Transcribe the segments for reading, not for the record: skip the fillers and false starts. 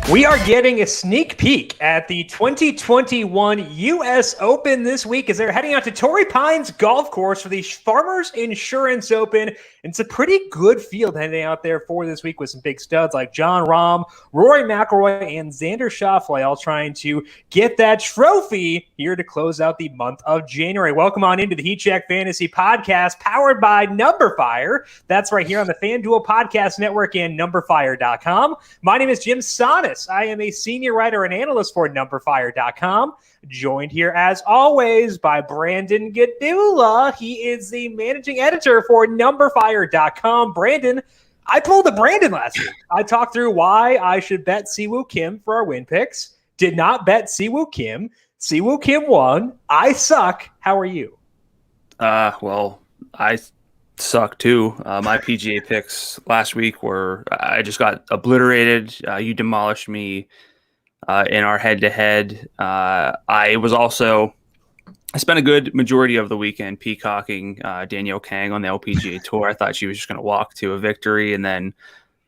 We are getting a sneak peek at the 2021 US Open this week as they're heading out to Torrey Pines Golf Course for the Farmers Insurance Open. And it's a pretty good field heading out there for this week with some big studs like Jon Rahm, Rory McIlroy, and Xander Schauffele all trying to get that trophy here to close out the month of January. Welcome on into the Heat Check Fantasy Podcast powered by numberFire. That's right here on the FanDuel Podcast Network and numberFire.com. My name is Jim Sonis. I am a senior writer and analyst for numberFire.com, joined here as always by Brandon Gdula. He is the managing editor for numberFire.com. Brandon, I pulled a Brandon last week. I talked through why I should bet Siwoo Kim for our win picks. Did not bet Siwoo Kim. Siwoo Kim won. I suck. How are you? Well, I suck too. My PGA picks last week I just got obliterated. You demolished me in our head-to-head. I spent a good majority of the weekend peacocking Danielle Kang on the LPGA Tour. I thought she was just going to walk to a victory, and then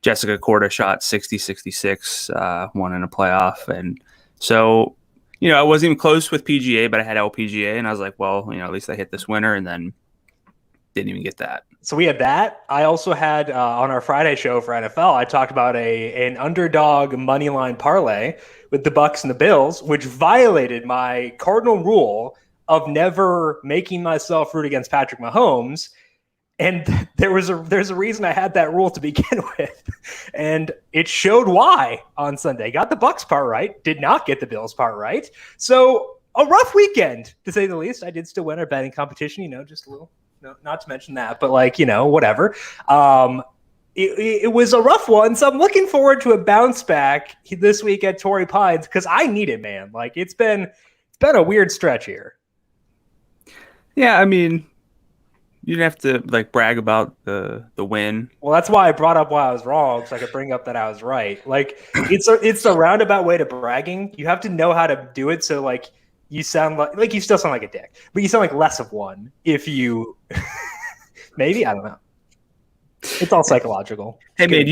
Jessica Korda shot 60-66, won in a playoff. And so, I wasn't even close with PGA, but I had LPGA, and I was like, well, at least I hit this winner, and then didn't even get that. So we had that. I also had on our Friday show for NFL, I talked about an underdog money line parlay with the Bucks and the Bills, which violated my cardinal rule of never making myself root against Patrick Mahomes. And there's a reason I had that rule to begin with. And it showed why on Sunday. Got the Bucks part right, did not get the Bills part right. So a rough weekend, to say the least. I did still win our betting competition, just a little. No, not to mention that, but whatever. It was a rough one, so I'm looking forward to a bounce back this week at Torrey Pines because I need it, man. It's been a weird stretch here. Yeah, I mean, you didn't have to brag about the win. Well, that's why I brought up why I was wrong, so I could bring up that I was right. It's a roundabout way to bragging. You have to know how to do it, so you sound like you still sound like a dick, but you sound like less of one if you maybe, I don't know. It's all psychological. Hey man,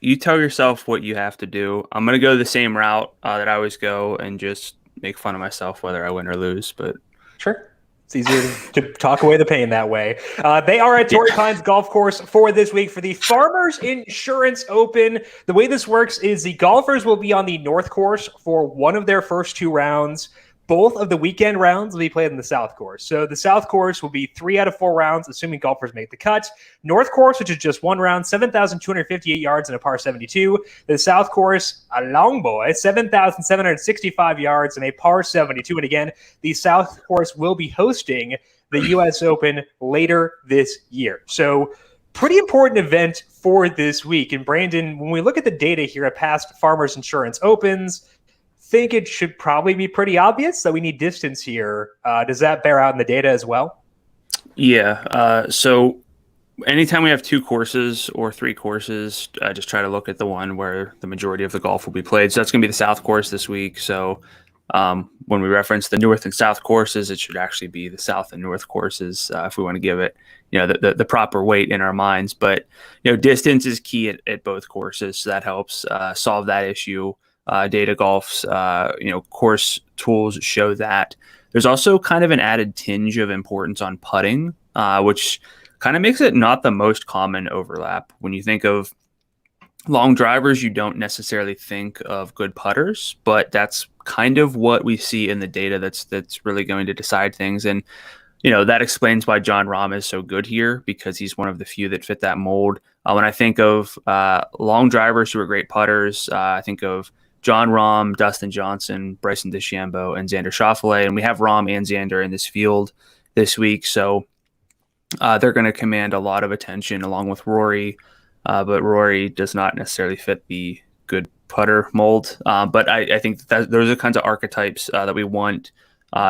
you tell yourself what you have to do. I'm going to go the same route that I always go and just make fun of myself whether I win or lose, but sure. It's easier to talk away the pain that way. They are at Torrey Pines Golf Course for this week for the Farmers Insurance Open. The way this works is the golfers will be on the North Course for one of their first two rounds. Both of the weekend rounds will be played in the South Course. So the South Course will be 3 out of 4 rounds, assuming golfers make the cut. North Course, which is just one round, 7,258 yards and a par 72. The South Course, a long boy, 7,765 yards and a par 72. And again, the South Course will be hosting the U.S. Open later this year. So pretty important event for this week. And Brandon, when we look at the data here at past Farmers Insurance Opens, think it should probably be pretty obvious that we need distance here. Does that bear out in the data as well? Yeah. So anytime we have 2 courses or 3 courses, I just try to look at the one where the majority of the golf will be played. So that's going to be the South Course this week. So when we reference the North and South courses, it should actually be the South and North courses if we want to give it, the proper weight in our minds. But, distance is key at both courses. So that helps solve that issue. Data Golf's, course tools show that. There's also kind of an added tinge of importance on putting, which kind of makes it not the most common overlap. When you think of long drivers, you don't necessarily think of good putters, but that's kind of what we see in the data that's really going to decide things. And, that explains why Jon Rahm is so good here, because he's one of the few that fit that mold. When I think of long drivers who are great putters, I think of Jon Rahm, Dustin Johnson, Bryson DeChambeau, and Xander Schauffele. And we have Rahm and Xander in this field this week. So they're going to command a lot of attention along with Rory. But Rory does not necessarily fit the good putter mold. But I think that those are the kinds of archetypes that we want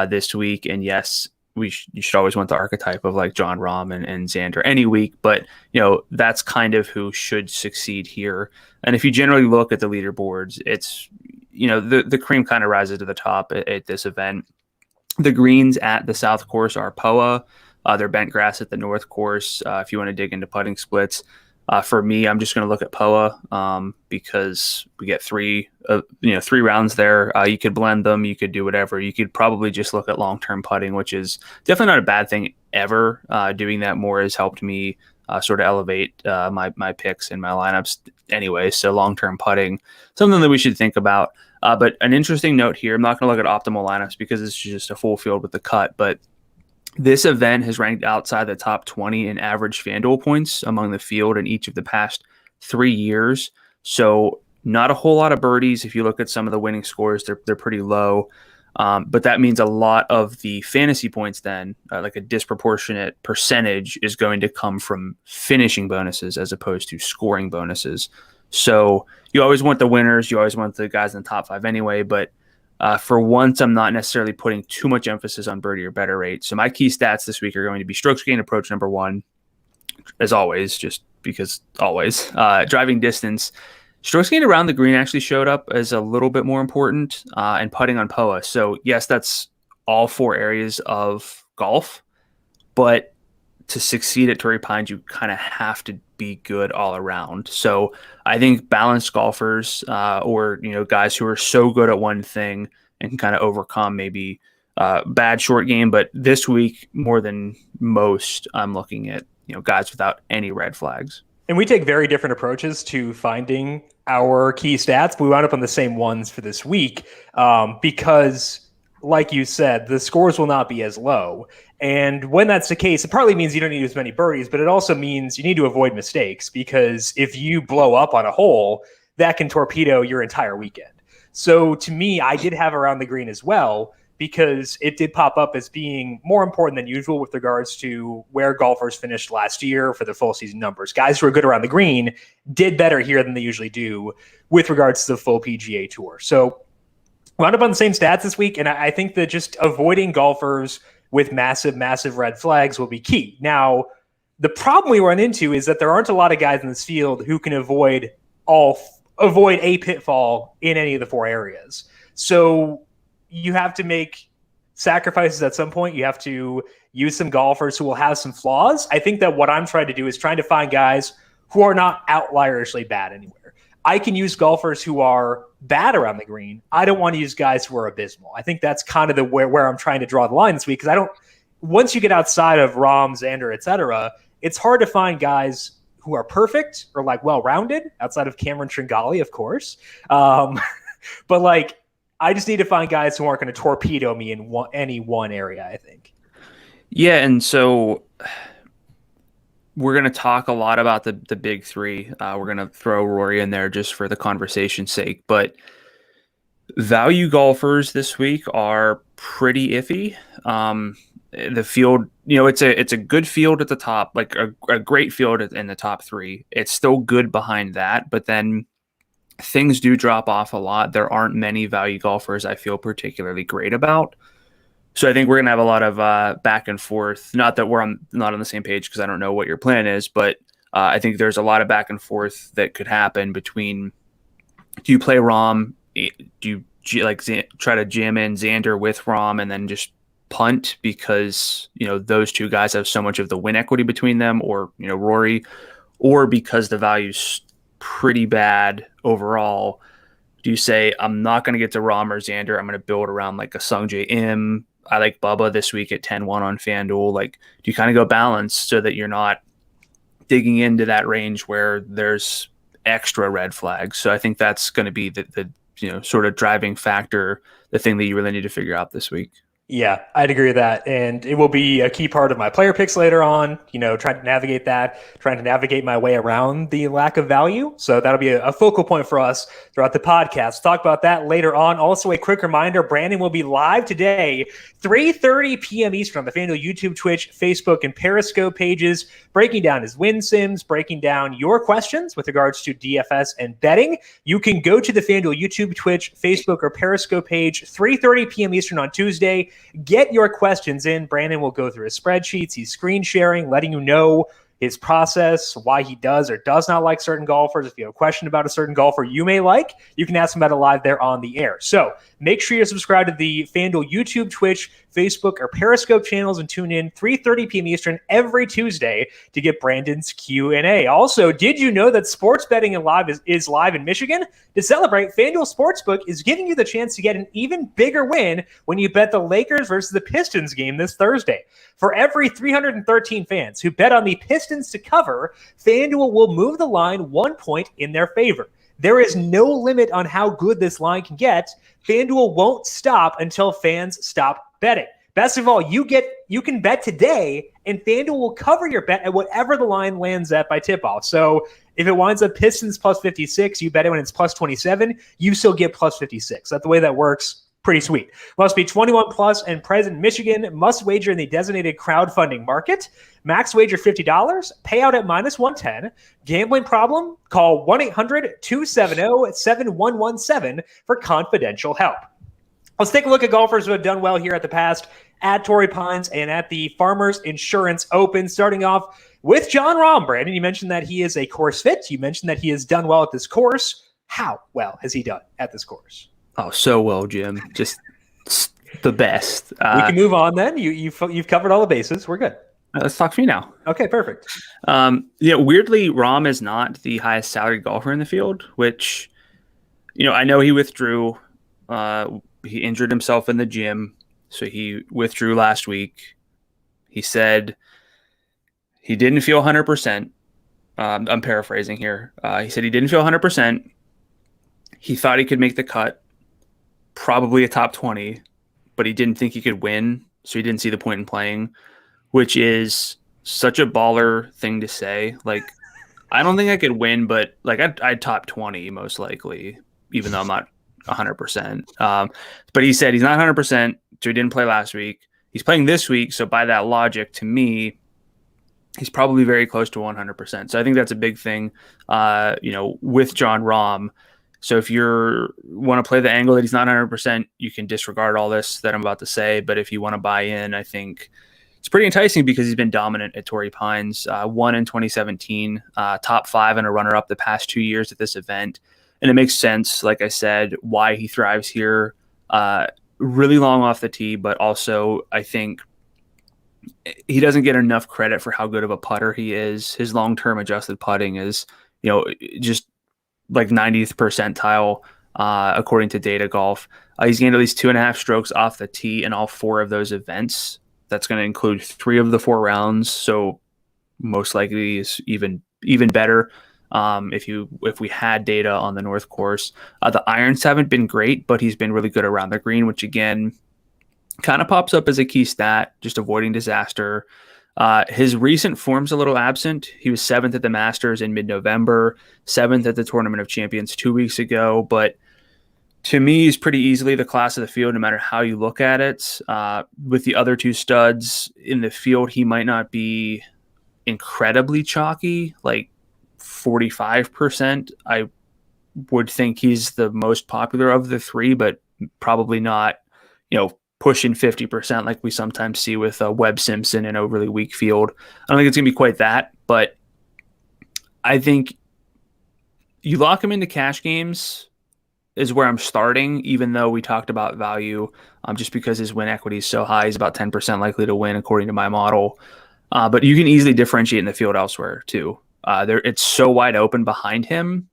this week. And yes, you should always want the archetype of Jon Rahm and Xander any week. But, that's kind of who should succeed here. And if you generally look at the leaderboards, it's, the cream kind of rises to the top at this event. The greens at the South Course are POA. They're bent grass at the North Course. If you want to dig into putting splits, For me, I'm just going to look at POA because we get three rounds there. You could blend them. You could do whatever. You could probably just look at long-term putting, which is definitely not a bad thing ever. Doing that more has helped me sort of elevate my picks and my lineups anyway. So long-term putting, something that we should think about. But an interesting note here, I'm not going to look at optimal lineups because it's just a full field with the cut, but this event has ranked outside the top 20 in average FanDuel points among the field in each of the past 3 years. So not a whole lot of birdies. If you look at some of the winning scores, they're pretty low. But that means a lot of the fantasy points then, like a disproportionate percentage, is going to come from finishing bonuses as opposed to scoring bonuses. So you always want the winners. You always want the guys in the top 5 anyway. But for once, I'm not necessarily putting too much emphasis on birdie or better rate. So my key stats this week are going to be strokes gained approach number 1, as always, just because always. Driving distance. Strokes gained around the green actually showed up as a little bit more important, and putting on POA. So yes, that's all 4 areas of golf, but to succeed at Torrey Pines, you kind of have to be good all around. So I think balanced golfers, or guys who are so good at one thing and can kind of overcome maybe bad short game. But this week, more than most, I'm looking at guys without any red flags. And we take very different approaches to finding our key stats, but we wound up on the same ones for this week because, like you said, the scores will not be as low. And when that's the case, it partly means you don't need as many birdies, but it also means you need to avoid mistakes because if you blow up on a hole, that can torpedo your entire weekend. So to me, I did have around the green as well because it did pop up as being more important than usual with regards to where golfers finished last year for the full season numbers. Guys who are good around the green did better here than they usually do with regards to the full PGA Tour. So wound up on the same stats this week, and I think that just avoiding golfers with massive red flags will be key. Now, the problem we run into is that there aren't a lot of guys in this field who can avoid a pitfall in any of the 4 areas. So you have to make sacrifices at some point. You have to use some golfers who will have some flaws. I think that what I'm trying to do is trying to find guys who are not outlierishly bad anywhere. I can use golfers who are bad around the green. I don't want to use guys who are abysmal. I think that's kind of where I'm trying to draw the line this week because once you get outside of Rahm, Xander, etc., it's hard to find guys who are perfect or like well-rounded outside of Cameron Tringali, of course. But I just need to find guys who aren't going to torpedo me in any one area, I think. Yeah, and so we're going to talk a lot about the big 3. We're going to throw Rory in there just for the conversation's sake. But value golfers this week are pretty iffy. The field, it's a good field at the top, like a great field in the top 3. It's still good behind that, but then things do drop off a lot. There aren't many value golfers I feel particularly great about. So I think we're going to have a lot of back and forth. Not that we're not on the same page because I don't know what your plan is, but I think there's a lot of back and forth that could happen between, do you play Rahm? Do you try to jam in Xander with Rahm and then just punt because, those 2 guys have so much of the win equity between them, or, Rory, or because the value's pretty bad overall, do you say, I'm not going to get to Rahm or Xander, I'm going to build around like a Sung J M? I like Bubba this week at 10-1 on FanDuel. Do you kind of go balanced so that you're not digging into that range where there's extra red flags? So I think that's going to be the sort of driving factor, the thing that you really need to figure out this week. Yeah, I'd agree with that. And it will be a key part of my player picks later on, trying to navigate that, trying to navigate my way around the lack of value. So that'll be a focal point for us throughout the podcast. Talk about that later on. Also, a quick reminder, Brandon will be live today, 3:30 p.m. Eastern on the FanDuel YouTube, Twitch, Facebook, and Periscope pages, breaking down his win sims, breaking down your questions with regards to DFS and betting. You can go to the FanDuel YouTube, Twitch, Facebook, or Periscope page, 3:30 p.m. Eastern on Tuesday. Get your questions in. Brandon will go through his spreadsheets. He's screen sharing, letting you know his process, why he does or does not like certain golfers. If you have a question about a certain golfer you may like, you can ask him about it live there on the air. So make sure you're subscribed to the FanDuel YouTube, Twitch, Facebook, or Periscope channels and tune in 3:30 p.m. Eastern every Tuesday to get Brandon's Q&A. Also, did you know that sports betting is live in Michigan? To celebrate, FanDuel Sportsbook is giving you the chance to get an even bigger win when you bet the Lakers versus the Pistons game this Thursday. For every 313 fans who bet on the Pistons to cover, FanDuel will move the line 1 point in their favor. There is no limit on how good this line can get. FanDuel won't stop until fans stop betting. Best of all, you can bet today, and FanDuel will cover your bet at whatever the line lands at by tip-off. So if it winds up Pistons plus 56, you bet it when it's plus 27, you still get plus 56. That's the way that works. Pretty sweet. Must be 21 plus and present in Michigan. Must wager in the designated crowdfunding market. Max wager $50. Payout at -110. Gambling problem? Call 1-800-270-7117 for confidential help. Let's take a look at golfers who have done well here at the past at Torrey Pines and at the Farmers Insurance Open. Starting off with Jon Rahm. Brandon, you mentioned that he is a course fit. You mentioned that he has done well at this course. How well has he done at this course? Oh, so well, Jim. Just the best. We can move on then. You've covered all the bases. We're good. Let's talk Finau. Okay, perfect. Weirdly, Rahm is not the highest salaried golfer in the field, which, I know he withdrew. He injured himself in the gym, so he withdrew last week. He said he didn't feel 100%. I'm paraphrasing here. He said he didn't feel 100%. He thought he could make the cut, probably a top 20, but he didn't think he could win, so he didn't see the point in playing, which is such a baller thing to say. Like, I don't think I could win, but like I'd top 20 most likely, even though I'm not 100%. But he said he's not 100%, so he didn't play last week. He's playing this week, so by that logic, to me, he's probably very close to 100%. So I think that's a big thing, with Jon Rahm. So if you want to play the angle that he's not 100%, you can disregard all this that I'm about to say. But if you want to buy in, I think it's pretty enticing because he's been dominant at Torrey Pines. Won in 2017, top 5 and a runner-up the past 2 years at this event. And it makes sense, like I said, why he thrives here. Really long off the tee, but also I think he doesn't get enough credit for how good of a putter he is. His long-term adjusted putting is, just like 90th percentile, according to Data Golf. He's gained at least 2.5 strokes off the tee in all 4 of those events. That's going to include 3 of the 4 rounds. So most likely is even better. If we had data on the North Course, the irons haven't been great, but he's been really good around the green, which again kind of pops up as a key stat, just avoiding disaster. His recent form's a little absent. He was 7th at the Masters in mid-November, 7th at the Tournament of Champions 2 weeks ago. But to me, he's pretty easily the class of the field, no matter how you look at it. With the other 2 studs in the field, he might not be incredibly chalky, like 45%. I would think he's the most popular of the 3, but probably not, pushing 50% like we sometimes see with Webb, Simpson, and a really weak field. I don't think it's going to be quite that, but I think you lock him into cash games is where I'm starting, even though we talked about value, just because his win equity is so high. He's about 10% likely to win according to my model. But you can easily differentiate in the field elsewhere too. It's so wide open behind him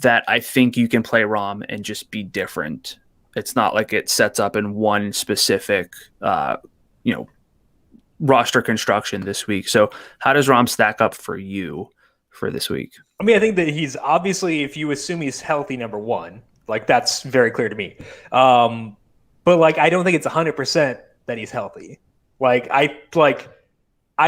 that I think you can play Rahm and just be different. It's not like it sets up in one specific, roster construction this week. So how does Rahm stack up for you for this week? I mean, I think that he's obviously, if you assume he's healthy, number one, like that's very clear to me. But like, I don't think it's 100% that he's healthy. I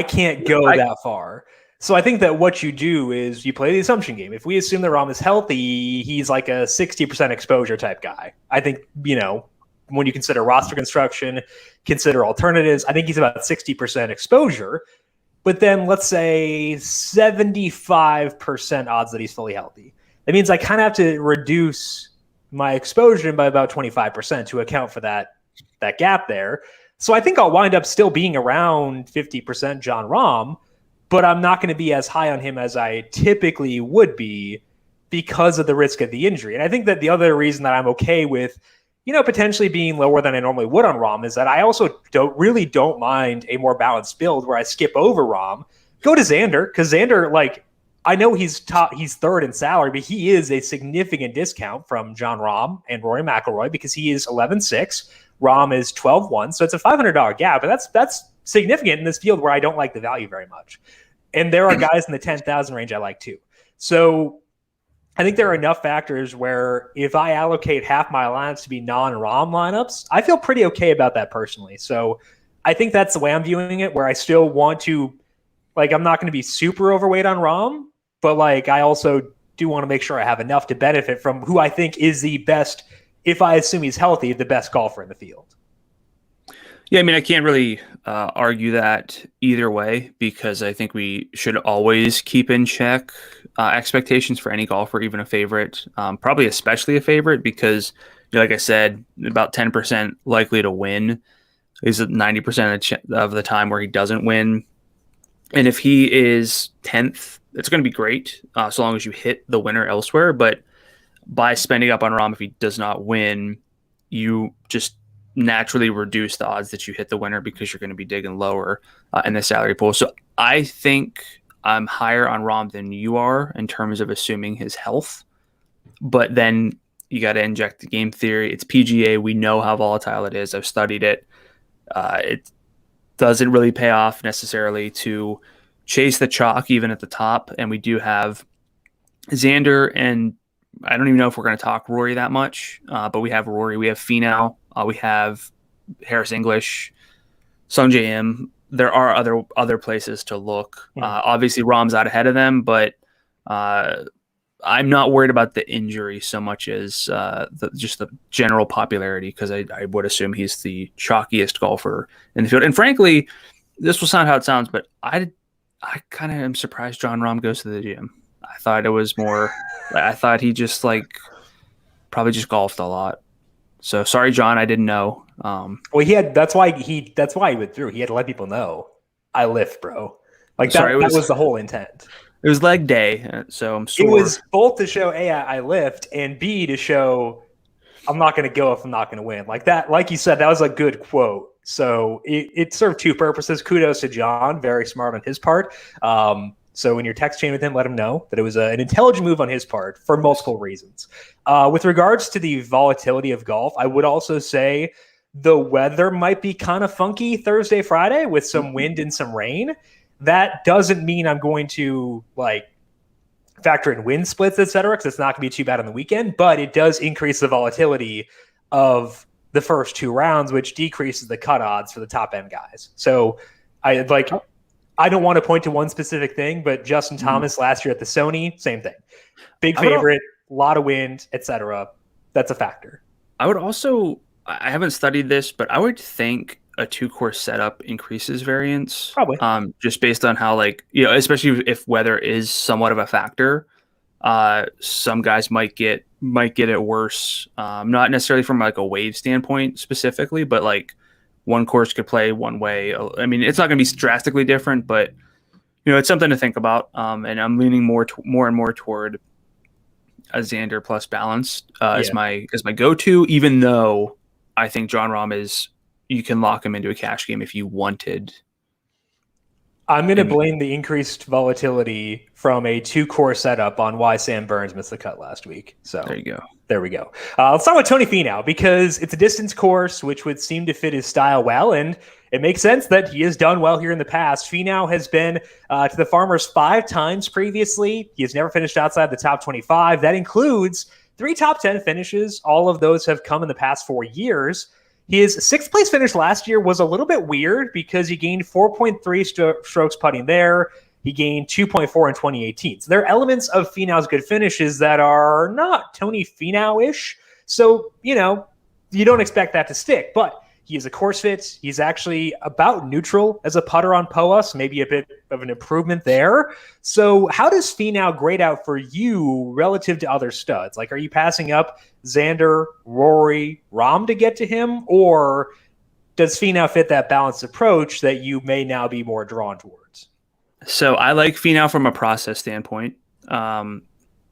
can't go that far. So I think that what you do is you play the assumption game. If we assume that Rahm is healthy, he's like a 60% exposure type guy. I think, when you consider roster construction, consider alternatives, I think he's about 60% exposure. But then let's say 75% odds that he's fully healthy. That means I kind of have to reduce my exposure by about 25% to account for that gap there. So I think I'll wind up still being around 50% Jon Rahm. but I'm not going to be as high on him as I typically would be because of the risk of the injury. And I think that the other reason that I'm okay with, potentially being lower than I normally would on Rahm is that I also don't mind a more balanced build where I skip over Rahm, go to Xander, because Xander, like, I know he's third in salary, but he is a significant discount from Jon Rahm and Rory McIlroy because he is 11-6. Rahm is 12-1. So it's a $500 gap, but that's significant in this field where I don't like the value very much. And there are guys in the 10,000 range I like too. So I think there are enough factors where if I allocate half my lineups to be non-Rahm lineups, I feel pretty okay about that personally. So I think that's the way I'm viewing it, where I still want to, like, I'm not going to be super overweight on Rahm, but like I also do want to make sure I have enough to benefit from who I think is the best, if I assume he's healthy, the best golfer in the field. Yeah, I mean, I can't really argue that either way because I think we should always keep in check expectations for any golfer, even a favorite, probably especially a favorite because, like I said, about 10% likely to win is 90% of the time where he doesn't win. And if he is 10th, it's going to be great so long as you hit the winner elsewhere. But by spending up on Rahm, if he does not win, you just naturally reduce the odds that you hit the winner because you're going to be digging lower in the salary pool. So I think I'm higher on Rahm than you are in terms of assuming his health. But then you got to inject the game theory. It's PGA. We know how volatile it is. I've studied it. It doesn't really pay off necessarily to chase the chalk even at the top. And we do have Xander, and I don't even know if we're going to talk Rory that much, but we have Rory. We have Finau. We have Harris English, Sung J M. There are other places to look. Obviously, Rahm's out ahead of them, but I'm not worried about the injury so much as just the general popularity because I would assume he's the chalkiest golfer in the field. And frankly, this will sound how it sounds, but I kind of am surprised Jon Rahm goes to the gym. I thought it was more. I thought he just probably just golfed a lot. So sorry, John, I didn't know. Well, that's why he withdrew. He had to let people know I lift, bro. Like that was the whole intent. It was leg day, so I'm sore. It was both to show A, I lift, and B, to show I'm not going to go if I'm not going to win. Like that, like you said, that was a good quote. So it served two purposes. Kudos to John, very smart on his part. So in your text chain with him, let him know that it was an intelligent move on his part for multiple reasons. With regards to the volatility of golf, I would also say the weather might be kind of funky Thursday, Friday with some wind and some rain. That doesn't mean I'm going to factor in wind splits, et cetera, because it's not going to be too bad on the weekend, but it does increase the volatility of the first two rounds, which decreases the cut odds for the top end guys. So I don't want to point to one specific thing, but Justin Thomas last year at the Sony, same thing. Big favorite, a lot of wind, et cetera. That's a factor. I haven't studied this, but I would think a 2-course setup increases variance. Probably. Just based on how, especially if weather is somewhat of a factor, some guys might get it worse. Not necessarily from a wave standpoint specifically, but one course could play one way. I mean, it's not going to be drastically different, but it's something to think about. And I'm leaning more and more toward a Xander plus balanced as my go-to, even though I think Jon Rahm you can lock him into a cash game if you wanted. I'm going to blame the increased volatility from a 2-course setup on why Sam Burns missed the cut last week. So there you go. There we go. Let's start with Tony Finau because it's a distance course, which would seem to fit his style well. And it makes sense that he has done well here in the past. Finau has been to the Farmers 5 times previously. He has never finished outside the top 25. That includes 3 top 10 finishes. All of those have come in the past 4 years. His 6th place finish last year was a little bit weird because he gained 4.3 strokes putting there. He gained 2.4 in 2018. So there are elements of Finau's good finishes that are not Tony Finau-ish. So, you don't expect that to stick. But he is a course fit. He's actually about neutral as a putter on POA, maybe a bit of an improvement there. So how does Finau grade out for you relative to other studs? Are you passing up Xander, Rory, Rahm to get to him? Or does Finau fit that balanced approach that you may now be more drawn towards? So I like Finau from a process standpoint.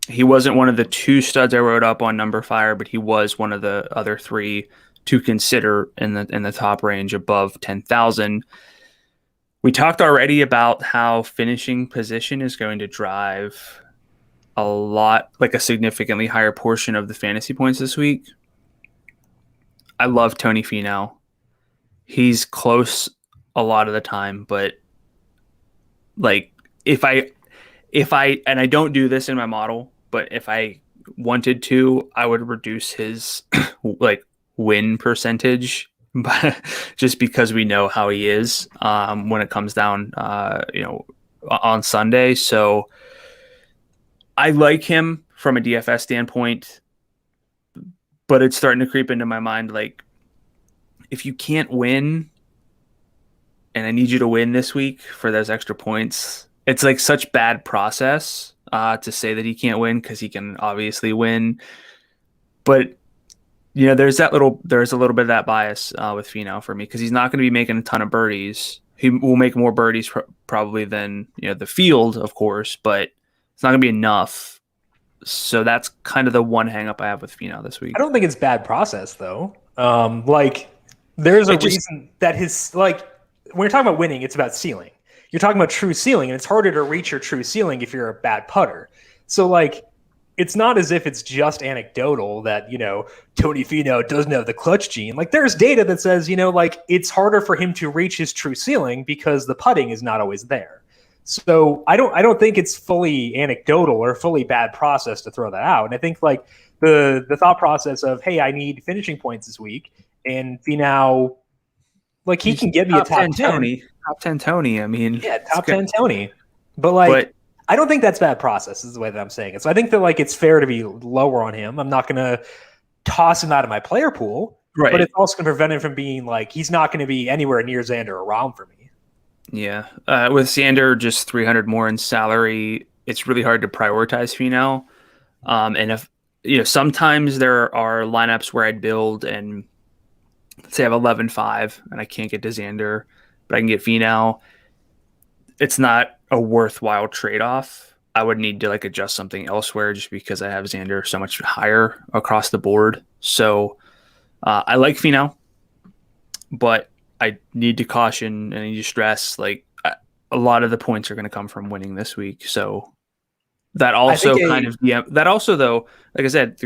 He wasn't one of the 2 studs I wrote up on numberFire, but he was one of the other 3 to consider in the top range above 10,000. We talked already about how finishing position is going to drive a significantly higher portion of the fantasy points this week. I love Tony Finau. He's close a lot of the time, but like if I and I don't do this in my model, but if I wanted to, I would reduce his like win percentage, but just because we know how he is when it comes down on Sunday. So I like him from a DFS standpoint, but it's starting to creep into my mind like if you can't win and I need you to win this week for those extra points, it's like such bad process to say that he can't win because he can obviously win. But there's a little bit of that bias with Finau for me because he's not going to be making a ton of birdies. He will make more birdies probably than the field, of course, but it's not going to be enough. So that's kind of the one hang up I have with Finau this week. I don't think it's bad process though. There's a reason that his when you're talking about winning, it's about ceiling. You're talking about true ceiling, and it's harder to reach your true ceiling if you're a bad putter. So it's not as if it's just anecdotal that, Tony Finau doesn't have the clutch gene. Like there's data that says, it's harder for him to reach his true ceiling because the putting is not always there. So I don't think it's fully anecdotal or fully bad process to throw that out. And I think the thought process of, hey, I need finishing points this week, and Finau, he can get me a top 10 Tony. Top 10 Tony. I mean, yeah, top 10 Tony. But I don't think that's bad process is the way that I'm saying it. So I think that it's fair to be lower on him. I'm not going to toss him out of my player pool, right? But it's also going to prevent him from being he's not going to be anywhere near Xander or Rahm for me. Yeah. With Xander just 300 more in salary, it's really hard to prioritize Finau. And if, sometimes there are lineups where I'd build and say I have 11-5 and I can't get to Xander, but I can get Finau. It's not a worthwhile trade-off. I would need to adjust something elsewhere just because I have Xander so much higher across the board. So I like Finau, but I need to caution and I need to stress a lot of the points are going to come from winning this week. So that also that also though, like I said,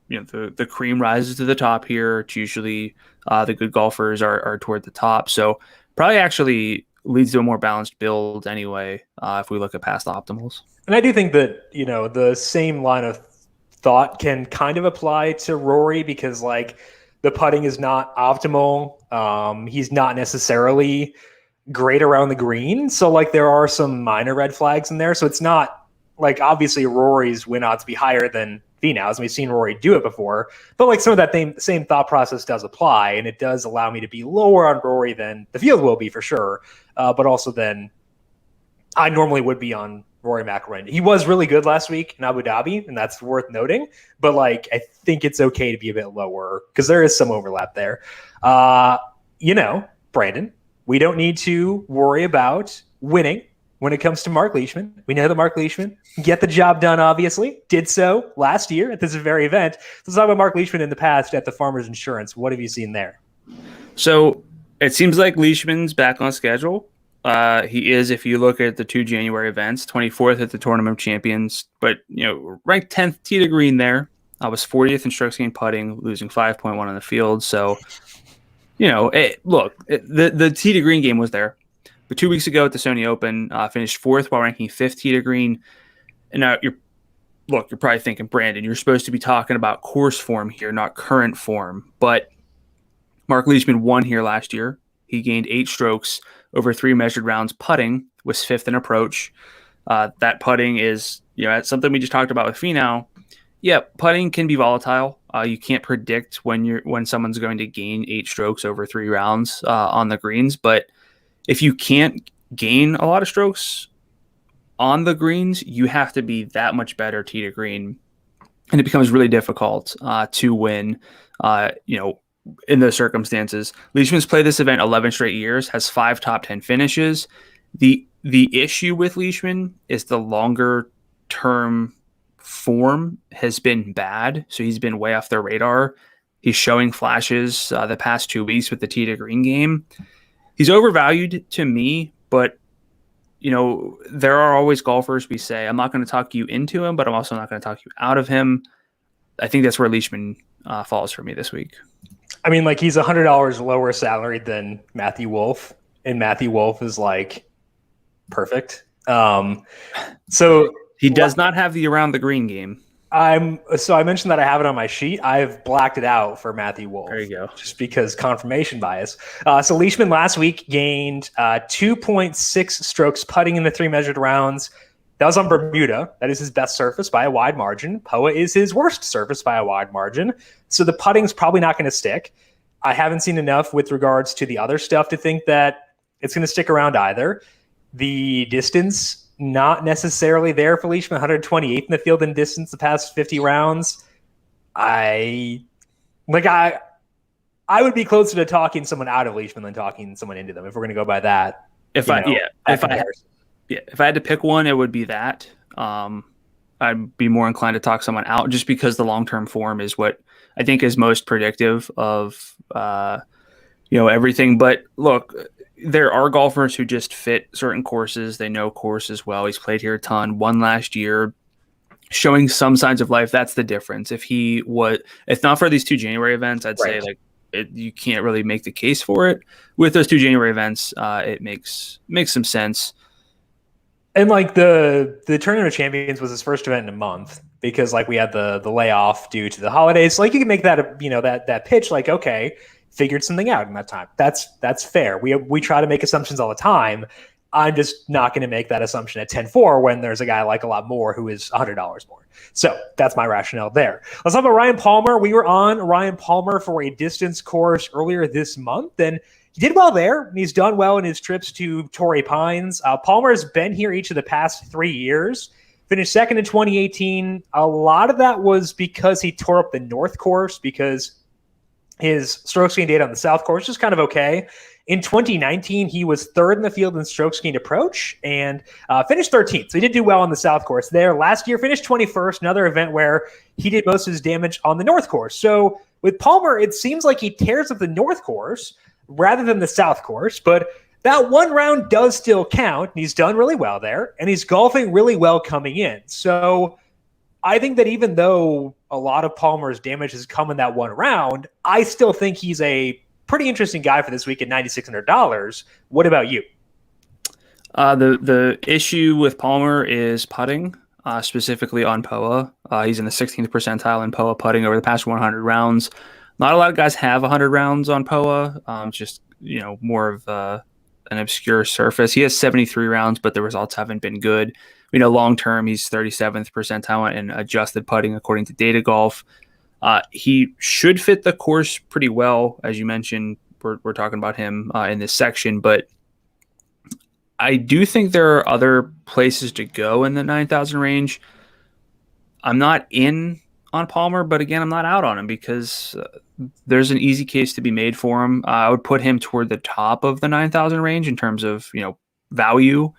the cream rises to the top here. It's usually the good golfers are toward the top. So probably actually leads to a more balanced build anyway, if we look at past optimals. And I do think that, the same line of thought can kind of apply to Rory because the putting is not optimal. He's not necessarily great around the green. So there are some minor red flags in there. So it's not obviously Rory's win odds be higher than Finau's, and we've seen Rory do it before, but some of that same thought process does apply, and it does allow me to be lower on Rory than the field will be for sure, but also than I normally would be on Rory McIlroy. He was really good last week in Abu Dhabi, and that's worth noting, but I think it's okay to be a bit lower because there is some overlap there. Brandon, we don't need to worry about winning when it comes to Mark Leishman. We know that Mark Leishman get the job done, obviously. Did so last year at this very event. Let's talk about Mark Leishman in the past at the Farmers Insurance. What have you seen there? So it seems like Leishman's back on schedule. He is, if you look at the 2 January events, 24th at the Tournament of Champions, but ranked 10th tee to green there. I was 40th in strokes gained putting, losing 5.1 on the field. So, the tee to green game was there. But 2 weeks ago at the Sony Open, finished 4th while ranking 5th tee to green. And now you're probably thinking, Brandon, you're supposed to be talking about course form here, not current form. But Mark Leishman won here last year. He gained 8 strokes over 3 measured rounds putting, was 5th in approach. That putting is, that's something we just talked about with Finau. Yeah, putting can be volatile. You can't predict when someone's going to gain 8 strokes over 3 rounds on the greens, but if you can't gain a lot of strokes on the greens, you have to be that much better tee to green, and it becomes really difficult to win. In those circumstances, Leishman's played this event 11 straight years, has 5 top 10 finishes. The The issue with Leishman is the longer term form has been bad. So he's been way off their radar. He's showing flashes the past 2 weeks with the tee to green game. He's overvalued to me, but there are always golfers we say, I'm not going to talk you into him, but I'm also not going to talk you out of him. I think that's where Leishman falls for me this week. I mean, like, he's $100 lower salary than Matthew Wolff, and Matthew Wolff is like perfect. So he does not have the around the green game. I mentioned that I have it on my sheet. I've blacked it out for Matthew Wolff. There you go. Just because confirmation bias. So Leishman last week gained 2.6 strokes putting in the 3 measured rounds. That was on Bermuda. That is his best surface by a wide margin. POA is his worst surface by a wide margin. So the putting's probably not going to stick. I haven't seen enough with regards to the other stuff to think that it's going to stick around either. The distance, not necessarily there for Leishman, 128th in the field in distance the past 50 rounds. I would be closer to talking someone out of Leishman than talking someone into them if we're going to go by that. If I had to pick one, it would be that. I'd be more inclined to talk someone out just because the long-term form is what I think is most predictive of everything. But look, there are golfers who just fit certain courses. They know courses well. He's played here a ton. Won last year, showing some signs of life. That's the difference. If not for these 2 January events, I'd say you can't really make the case for it. With those 2 January events, it makes some sense. And like the Tournament of Champions was his first event in a month because like we had the layoff due to the holidays. So, like, you can make that that pitch like, okay, figured something out in that time. That's fair. We try to make assumptions all the time. I'm just not going to make that assumption at 10-4 when there's a guy like a lot more who is $100 more. So that's my rationale there. Let's talk about Ryan Palmer. We were on Ryan Palmer for a distance course earlier this month, and he did well there, and he's done well in his trips to Torrey Pines. Palmer has been here each of the past 3 years. Finished second in 2018. A lot of that was because he tore up the North course because his strokes gained data on the South course is kind of okay. In 2019, he was third in the field in strokes gained approach and finished 13th. So he did do well on the South course there. Last year, finished 21st, another event where he did most of his damage on the North course. So with Palmer, it seems like he tears up the North course rather than the South course. But that one round does still count. And he's done really well there. And he's golfing really well coming in. So I think that even though a lot of Palmer's damage has come in that one round, I still think he's a pretty interesting guy for this week at $9,600. What about you? The issue with Palmer is putting, specifically on POA. He's in the 16th percentile in POA putting over the past 100 rounds. Not a lot of guys have 100 rounds on POA. Just more of an obscure surface. He has 73 rounds, but the results haven't been good. We know long term he's 37th percentile in adjusted putting according to Data Golf. He should fit the course pretty well, as you mentioned. We're talking about him in this section, but I do think there are other places to go in the 9,000 range. I'm not in on Palmer, but again, I'm not out on him because there's an easy case to be made for him. I would put him toward the top of the 9,000 range in terms of value,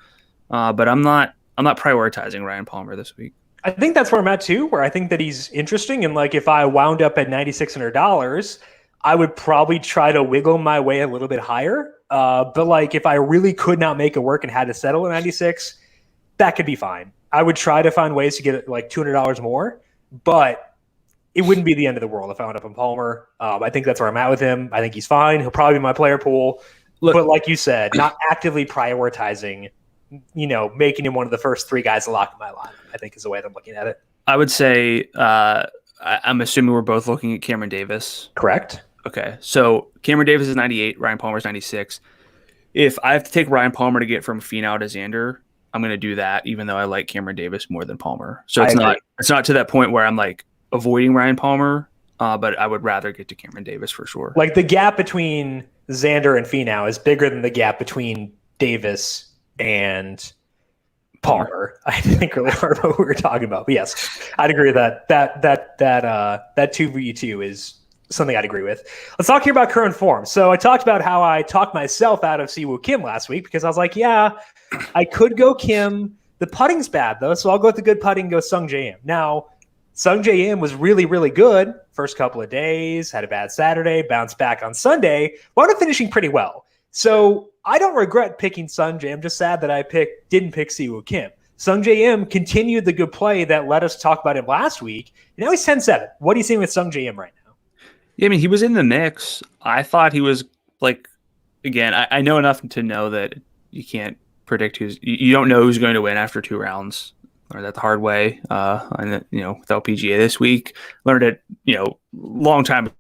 but I'm not prioritizing Ryan Palmer this week. I think that's where I'm at too, where I think that he's interesting. And like, if I wound up at $9,600, I would probably try to wiggle my way a little bit higher. But like, if I really could not make it work and had to settle at 96, that could be fine. I would try to find ways to get like $200 more, but it wouldn't be the end of the world if I wound up on Palmer. I think that's where I'm at with him. I think he's fine. He'll probably be my player pool. But like you said, not actively prioritizing making him one of the first 3 guys to lock in my line, I think is the way that I'm looking at it. I would say, I'm assuming we're both looking at Cameron Davis. Correct. Okay. So Cameron Davis is 98, Ryan Palmer is 96. If I have to take Ryan Palmer to get from Finau to Xander, I'm going to do that, even though I like Cameron Davis more than Palmer. So it's not to that point where I'm like avoiding Ryan Palmer, but I would rather get to Cameron Davis for sure. Like the gap between Xander and Finau is bigger than the gap between Davis and Palmer. I think really hard about what we were talking about. But yes, I'd agree with that. That 2v2 is something I'd agree with. Let's talk here about current form. So I talked about how I talked myself out of Siwoo Kim last week because I was like, yeah, I could go Kim. The putting's bad, though, so I'll go with the good putting and go Sung J M. Now, Sung J M was really, really good first couple of days, had a bad Saturday, bounced back on Sunday, wound up finishing pretty well. So I don't regret picking Sung J M. I'm just sad that I didn't pick Siwoo Kim. Sung J M continued the good play that let us talk about him last week. And now he's 10-7. What are you seeing with Sung J M right now? Yeah, I mean, he was in the mix. I thought he was like, again, I know enough to know that you can't predict you don't know who's going to win after 2 rounds. Learned that the hard way. And without PGA this week, learned it, long time ago.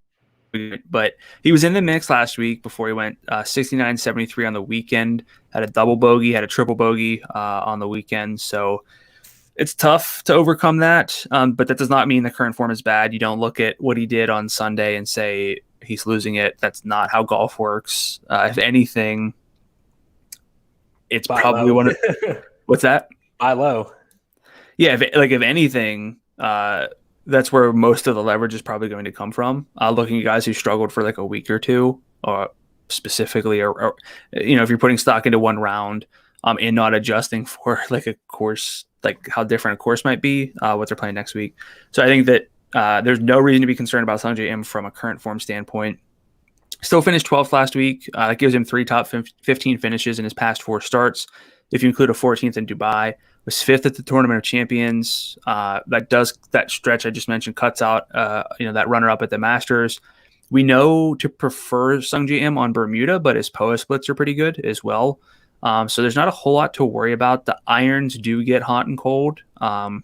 But he was in the mix last week before he went 69-73 on the weekend. Had a double bogey, had a triple bogey on the weekend. So it's tough to overcome that. But that does not mean the current form is bad. You don't look at what he did on Sunday and say he's losing it. That's not how golf works. If anything, it's Buy probably low. one of what's that? Buy low. Yeah, if anything, that's where most of the leverage is probably going to come from. Looking at guys who struggled for like a week or two, or specifically, or if you're putting stock into one round, and not adjusting for like a course, like how different a course might be, what they're playing next week. So I think that there's no reason to be concerned about Sung J M from a current form standpoint. Still finished 12th last week. That gives him 3 top 15 finishes in his past 4 starts. If you include a 14th in Dubai, was 5th at the Tournament of Champions. That stretch I just mentioned cuts out that runner-up at the Masters. We know to prefer Sung J M on Bermuda, but his POA splits are pretty good as well. So there's not a whole lot to worry about. The irons do get hot and cold, but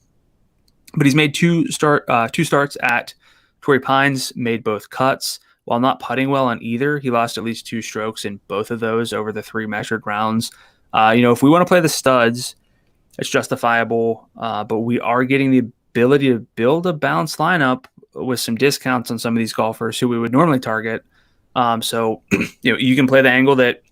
he's made 2 starts at Torrey Pines, made both cuts. While not putting well on either, he lost at least 2 strokes in both of those over the 3 measured rounds. If we want to play the studs, it's justifiable, but we are getting the ability to build a balanced lineup with some discounts on some of these golfers who we would normally target. So you can play the angle that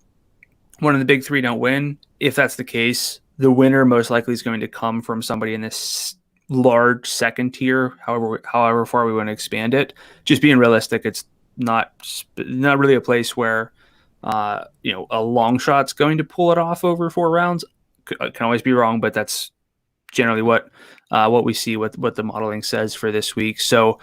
one of the big 3 don't win. If that's the case, the winner most likely is going to come from somebody in this large second tier, however far we want to expand it. Just being realistic, it's not really a place where a long shot's going to pull it off over 4 rounds. Can always be wrong, but that's generally what we see, what the modeling says for this week. So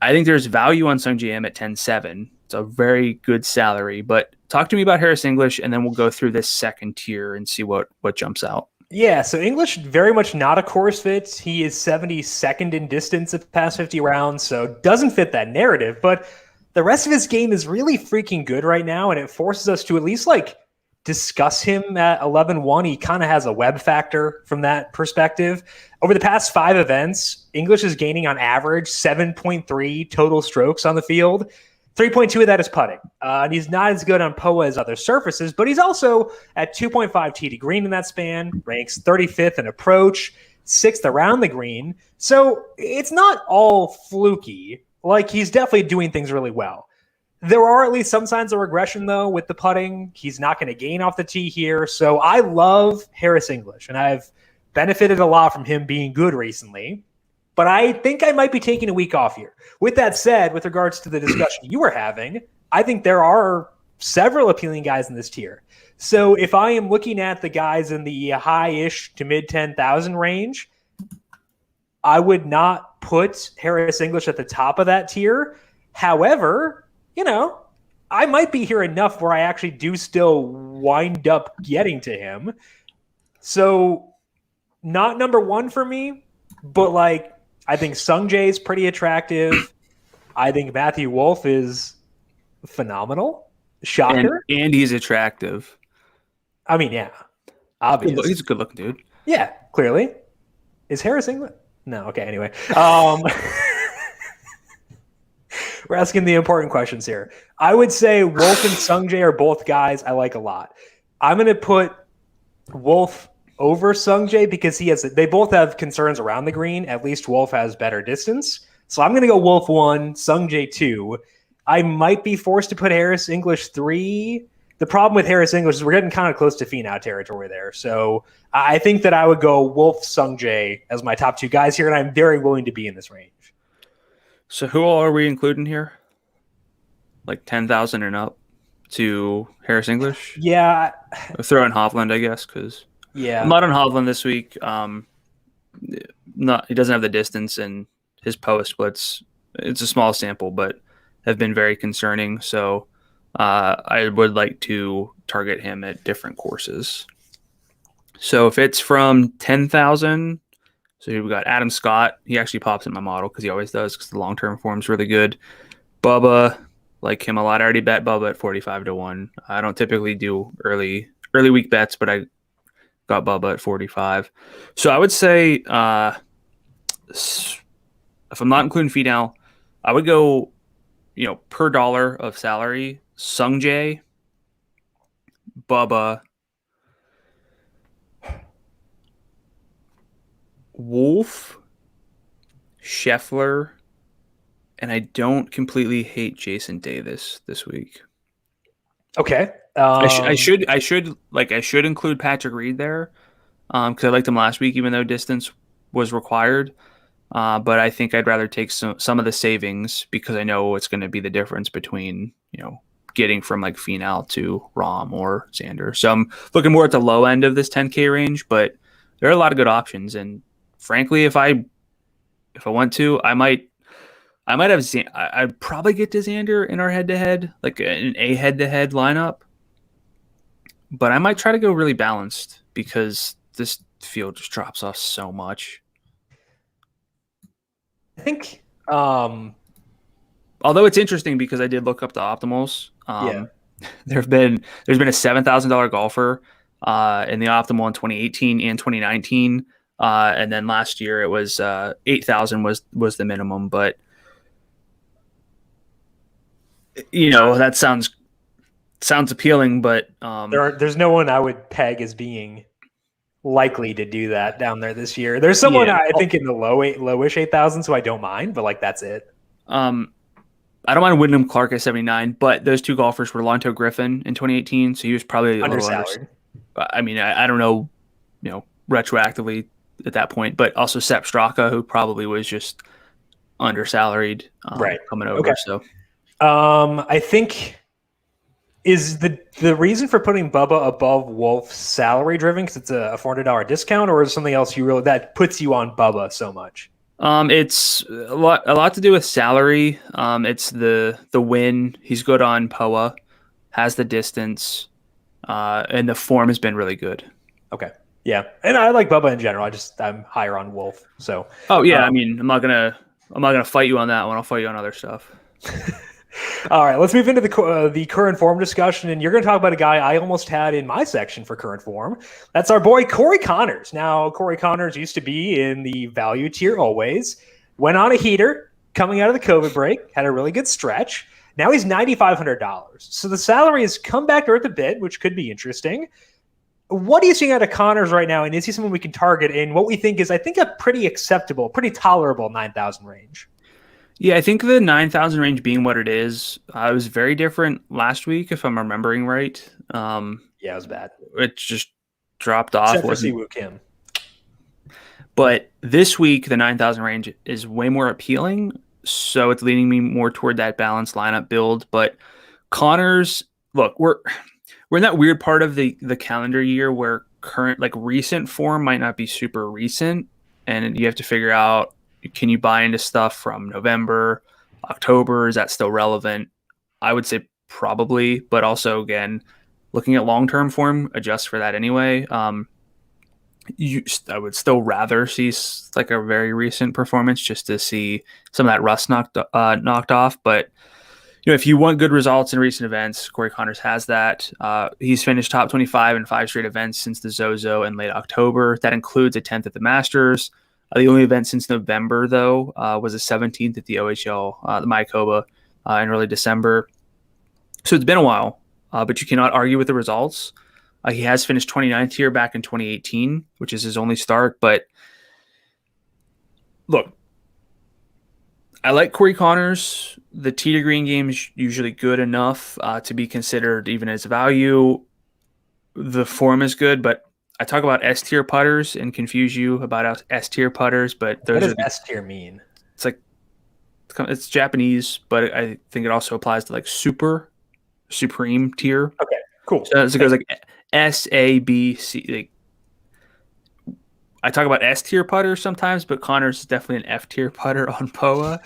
I think there's value on Sung J M at 10-7. It's a very good salary. But talk to me about Harris English, and then we'll go through this second tier and see what jumps out. Yeah, so English, very much not a course fit. He is 72nd in distance at the past 50 rounds, so doesn't fit that narrative. But the rest of his game is really freaking good right now, and it forces us to at least discuss him at 11-1. He kind of has a Webb factor from that perspective. Over the past 5 events, English is gaining on average 7.3 total strokes on the field. 3.2 of that is putting. And he's not as good on POA as other surfaces, but he's also at 2.5 tee to green in that span, ranks 35th in approach, 6th around the green. So it's not all fluky. He's definitely doing things really well. There are at least some signs of regression, though, with the putting. He's not going to gain off the tee here. So I love Harris English, and I've benefited a lot from him being good recently. But I think I might be taking a week off here. With that said, with regards to the discussion you were having, I think there are several appealing guys in this tier. So if I am looking at the guys in the high-ish to mid-10,000 range, I would not put Harris English at the top of that tier. However, I might be here enough where I actually do still wind up getting to him. So not number 1 for me, but I think Sung Jae is pretty attractive. I think Matthew Wolff is phenomenal. Shocker. And he's attractive. I mean, yeah. Obvious. He's a good looking dude. Yeah, clearly. Is Harris English? No, okay, anyway. We're asking the important questions here. I would say Wolff and Sung Jae are both guys I like a lot. I'm going to put Wolff over Sung Jae because they both have concerns around the green. At least Wolff has better distance. So I'm going to go Wolff 1, Sung Jae 2. I might be forced to put Harris English 3. The problem with Harris English is we're getting kind of close to Finau territory there. So I think that I would go Wolff, Sung Jae as my top 2 guys here, and I'm very willing to be in this range. So who all are we including here? like 10,000 and up to Harris English. Yeah, Or throw in Hovland, I guess, because I'm yeah. not on Hovland this week. Not he doesn't have the distance, and his post splits. It's a small sample, but have been very concerning. So I would like to target him at different courses. So if it's from 10,000, so here we got Adam Scott. He actually pops in my model because he always does because the long-term form is really good. Bubba, like him a lot. I already bet Bubba at 45-1. I don't typically do early week bets, but I got Bubba at 45. So I would say if I'm not including Finau, I would go, per dollar of salary, Sungjae, Bubba, Wolf, Scheffler, and I don't completely hate Jason Davis this week. Okay. I should include Patrick Reed there because I liked him last week, even though distance was required. But I think I'd rather take some of the savings because I know it's going to be the difference between getting from like Finau to Rahm or Xander. So I'm looking more at the low end of this 10K range, but there are a lot of good options. And frankly, if I want to, I might have I'd probably get to Xander in our head-to-head, like an A head-to-head lineup. But I might try to go really balanced because this field just drops off so much. I think although it's interesting because I did look up the optimals. There's been a $7,000 golfer in the optimal in 2018 and 2019, and then last year it was 8,000 was the minimum. But that sounds appealing, but there's no one I would peg as being likely to do that down there this year. There's someone I think in the lowish 8,000, so I don't mind, but like that's it. I don't mind Wyndham Clark at 79, but those two golfers were Lonto Griffin in 2018, so he was probably undersalaried. I mean, I don't know, retroactively at that point, but also Sepp Straka, who probably was just undersalaried, coming over. Okay. So, I think is the reason for putting Bubba above Wolf salary driven because it's a $400 discount, or is something else that puts you on Bubba so much? It's a lot to do with salary. It's the win. He's good on POA, has the distance, and the form has been really good. Okay. Yeah. And I like Bubba in general. I'm higher on Wolf. So. Oh yeah. I mean, I'm not gonna fight you on that one. I'll fight you on other stuff. All right, let's move into the current form discussion, and you're going to talk about a guy I almost had in my section for current form. That's our boy Corey Connors. Now, Corey Connors used to be in the value tier always, went on a heater coming out of the COVID break, had a really good stretch. Now he's $9,500. So the salary has come back to earth a bit, which could be interesting. What are you seeing out of Connors right now, and is he someone we can target in what we think is, I think, a pretty acceptable, pretty tolerable 9,000 range? Yeah, I think the 9,000 range being what it is, it was very different last week, if I'm remembering right. Yeah, it was bad. It just dropped off. Except for Siwoo Kim. But this week, the 9,000 range is way more appealing, so it's leading me more toward that balanced lineup build. But Connors, look, we're in that weird part of the calendar year where recent form might not be super recent, and you have to figure out, can you buy into stuff from November, October? Is that still relevant? I would say probably, but also, again, looking at long-term form, adjust for that anyway. I would still rather see like a very recent performance just to see some of that rust knocked off. But if you want good results in recent events, Corey Connors has that. He's finished top 25 in 5 straight events since the Zozo in late October. That includes a 10th at the Masters. The only event since November, though, was the 17th at the OHL, the Mayakoba, in early December. So it's been a while, but you cannot argue with the results. He has finished 29th here back in 2018, which is his only start. But look, I like Corey Connors. The tee to green game is usually good enough to be considered even as value. The form is good, but I talk about S-tier putters and confuse you about S-tier putters, but those what does S-tier mean? It's like it's Japanese, but I think it also applies to like supreme tier. Okay, cool. So it goes like S, A, B, C. Like, I talk about S tier putter sometimes, but Connors is definitely an F tier putter on POA.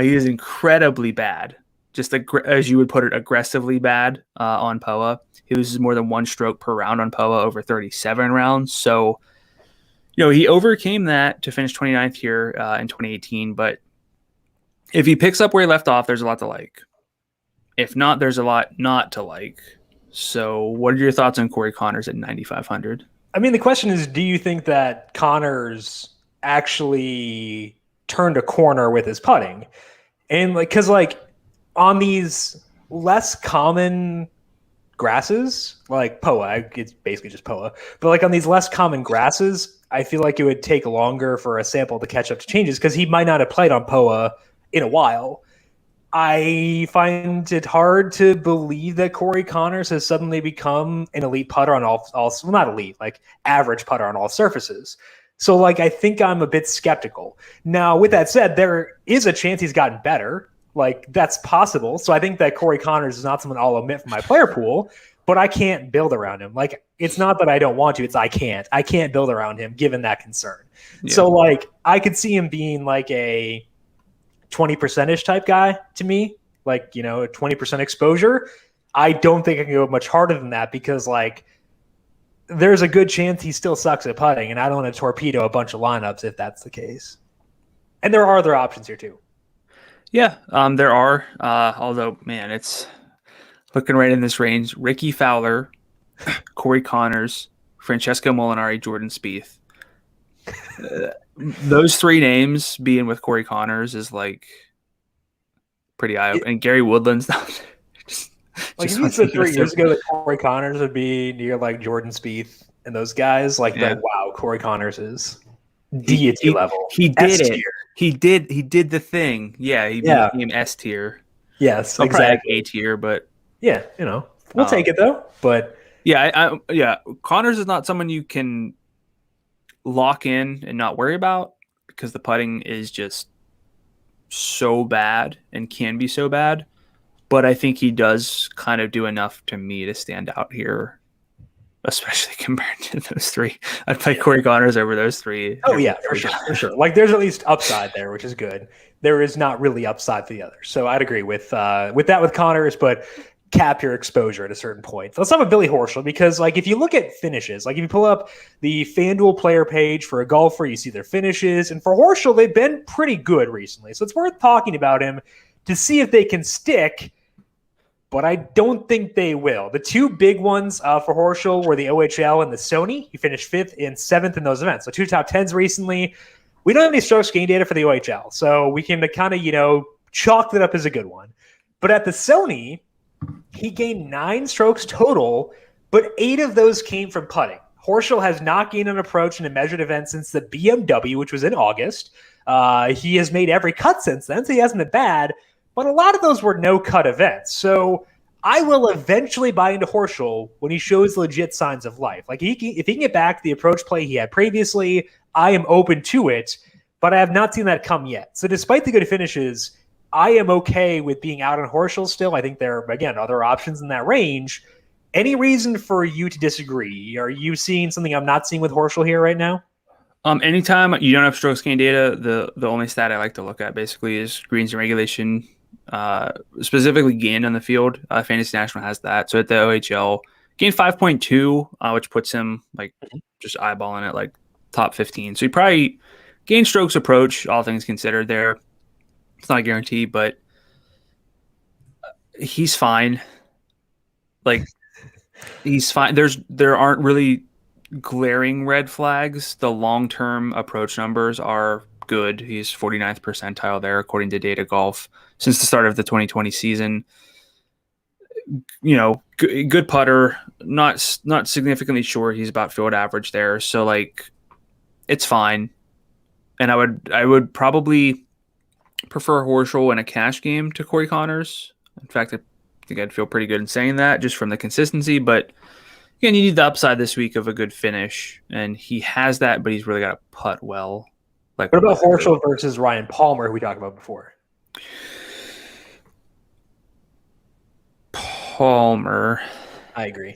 He is incredibly bad, just as you would put it, aggressively bad on POA. He loses more than 1 stroke per round on POA over 37 rounds. So, he overcame that to finish 29th here in 2018. But if he picks up where he left off, there's a lot to like. If not, there's a lot not to like. So what are your thoughts on Corey Connors at 9,500? I mean, the question is, do you think that Connors actually turned a corner with his putting? And because on these less common grasses, like POA, it's basically just POA, but on these less common grasses, I feel like it would take longer for a sample to catch up to changes because he might not have played on POA in a while. I find it hard to believe that Corey Connors has suddenly become an elite putter on all well, not elite, average putter on all surfaces. So I think I'm a bit skeptical. Now, with that said, there is a chance he's gotten better. That's possible. So I think that Corey Connors is not someone I'll omit from my player pool, but I can't build around him. It's not that I don't want to, it's I can't build around him given that concern. Yeah. So I could see him being a 20%ish type guy to me, a 20% exposure. I don't think I can go much harder than that because there's a good chance he still sucks at putting, and I don't want to torpedo a bunch of lineups if that's the case. And there are other options here too. Yeah, there are. Although, man, it's looking right in this range. Ricky Fowler, Corey Connors, Francesco Molinari, Jordan Spieth. Those 3 names being with Corey Connors is pretty eye-opening. And Gary Woodland's not there. If you said 3 years ago that Corey Connors would be near Jordan Spieth and those guys, wow, Corey Connors is deity level. He did S-tier. He did the thing. Yeah, he became S tier. Yes, exactly. A tier, but yeah, we'll take it though. But yeah, Connors is not someone you can lock in and not worry about because the putting is just so bad and can be so bad. But I think he does kind of do enough to me to stand out here, especially compared to those 3. I'd play Corey Connors over those 3. Oh yeah, for sure. There's at least upside there, which is good. There is not really upside for the others. So I'd agree with Connors, but cap your exposure at a certain point. Let's talk about Billy Horschel because if you look at finishes, if you pull up the FanDuel player page for a golfer, you see their finishes. And for Horschel, they've been pretty good recently. So it's worth talking about him to see if they can stick, but I don't think they will. The 2 big ones for Horschel were the OHL and the Sony. He finished 5th and 7th in those events. So 2 top 10s recently. We don't have any strokes gain data for the OHL, so we can kind of, chalk that up as a good one. But at the Sony, he gained 9 strokes total, but 8 of those came from putting. Horschel has not gained an approach in a measured event since the BMW, which was in August. He has made every cut since then, so he hasn't been bad, but a lot of those were no-cut events. So I will eventually buy into Horschel when he shows legit signs of life. If he can get back the approach play he had previously, I am open to it, but I have not seen that come yet. So despite the good finishes, I am okay with being out on Horschel still. I think there are, again, other options in that range. Any reason for you to disagree? Are you seeing something I'm not seeing with Horschel here right now? Anytime you don't have strokes gain data, the only stat I like to look at basically is greens and regulation, specifically gained on the field. Fantasy National has that. So at the OHL, gained 5.2, which puts him just eyeballing it top 15. So he probably gained strokes approach, all things considered there. It's not a guarantee, but he's fine. He's fine. There aren't really glaring red flags. The long-term approach numbers are good. He's 49th percentile there, according to Data Golf, since the start of the 2020 season. Good putter, not significantly short. He's about field average there. So it's fine. And I would probably prefer Horschel in a cash game to Corey Connors. In fact, I think I'd feel pretty good in saying that just from the consistency. But again, you need the upside this week of a good finish, and he has that, but he's really got to putt well. What about Horschel versus Ryan Palmer, who we talked about before? Palmer. I agree.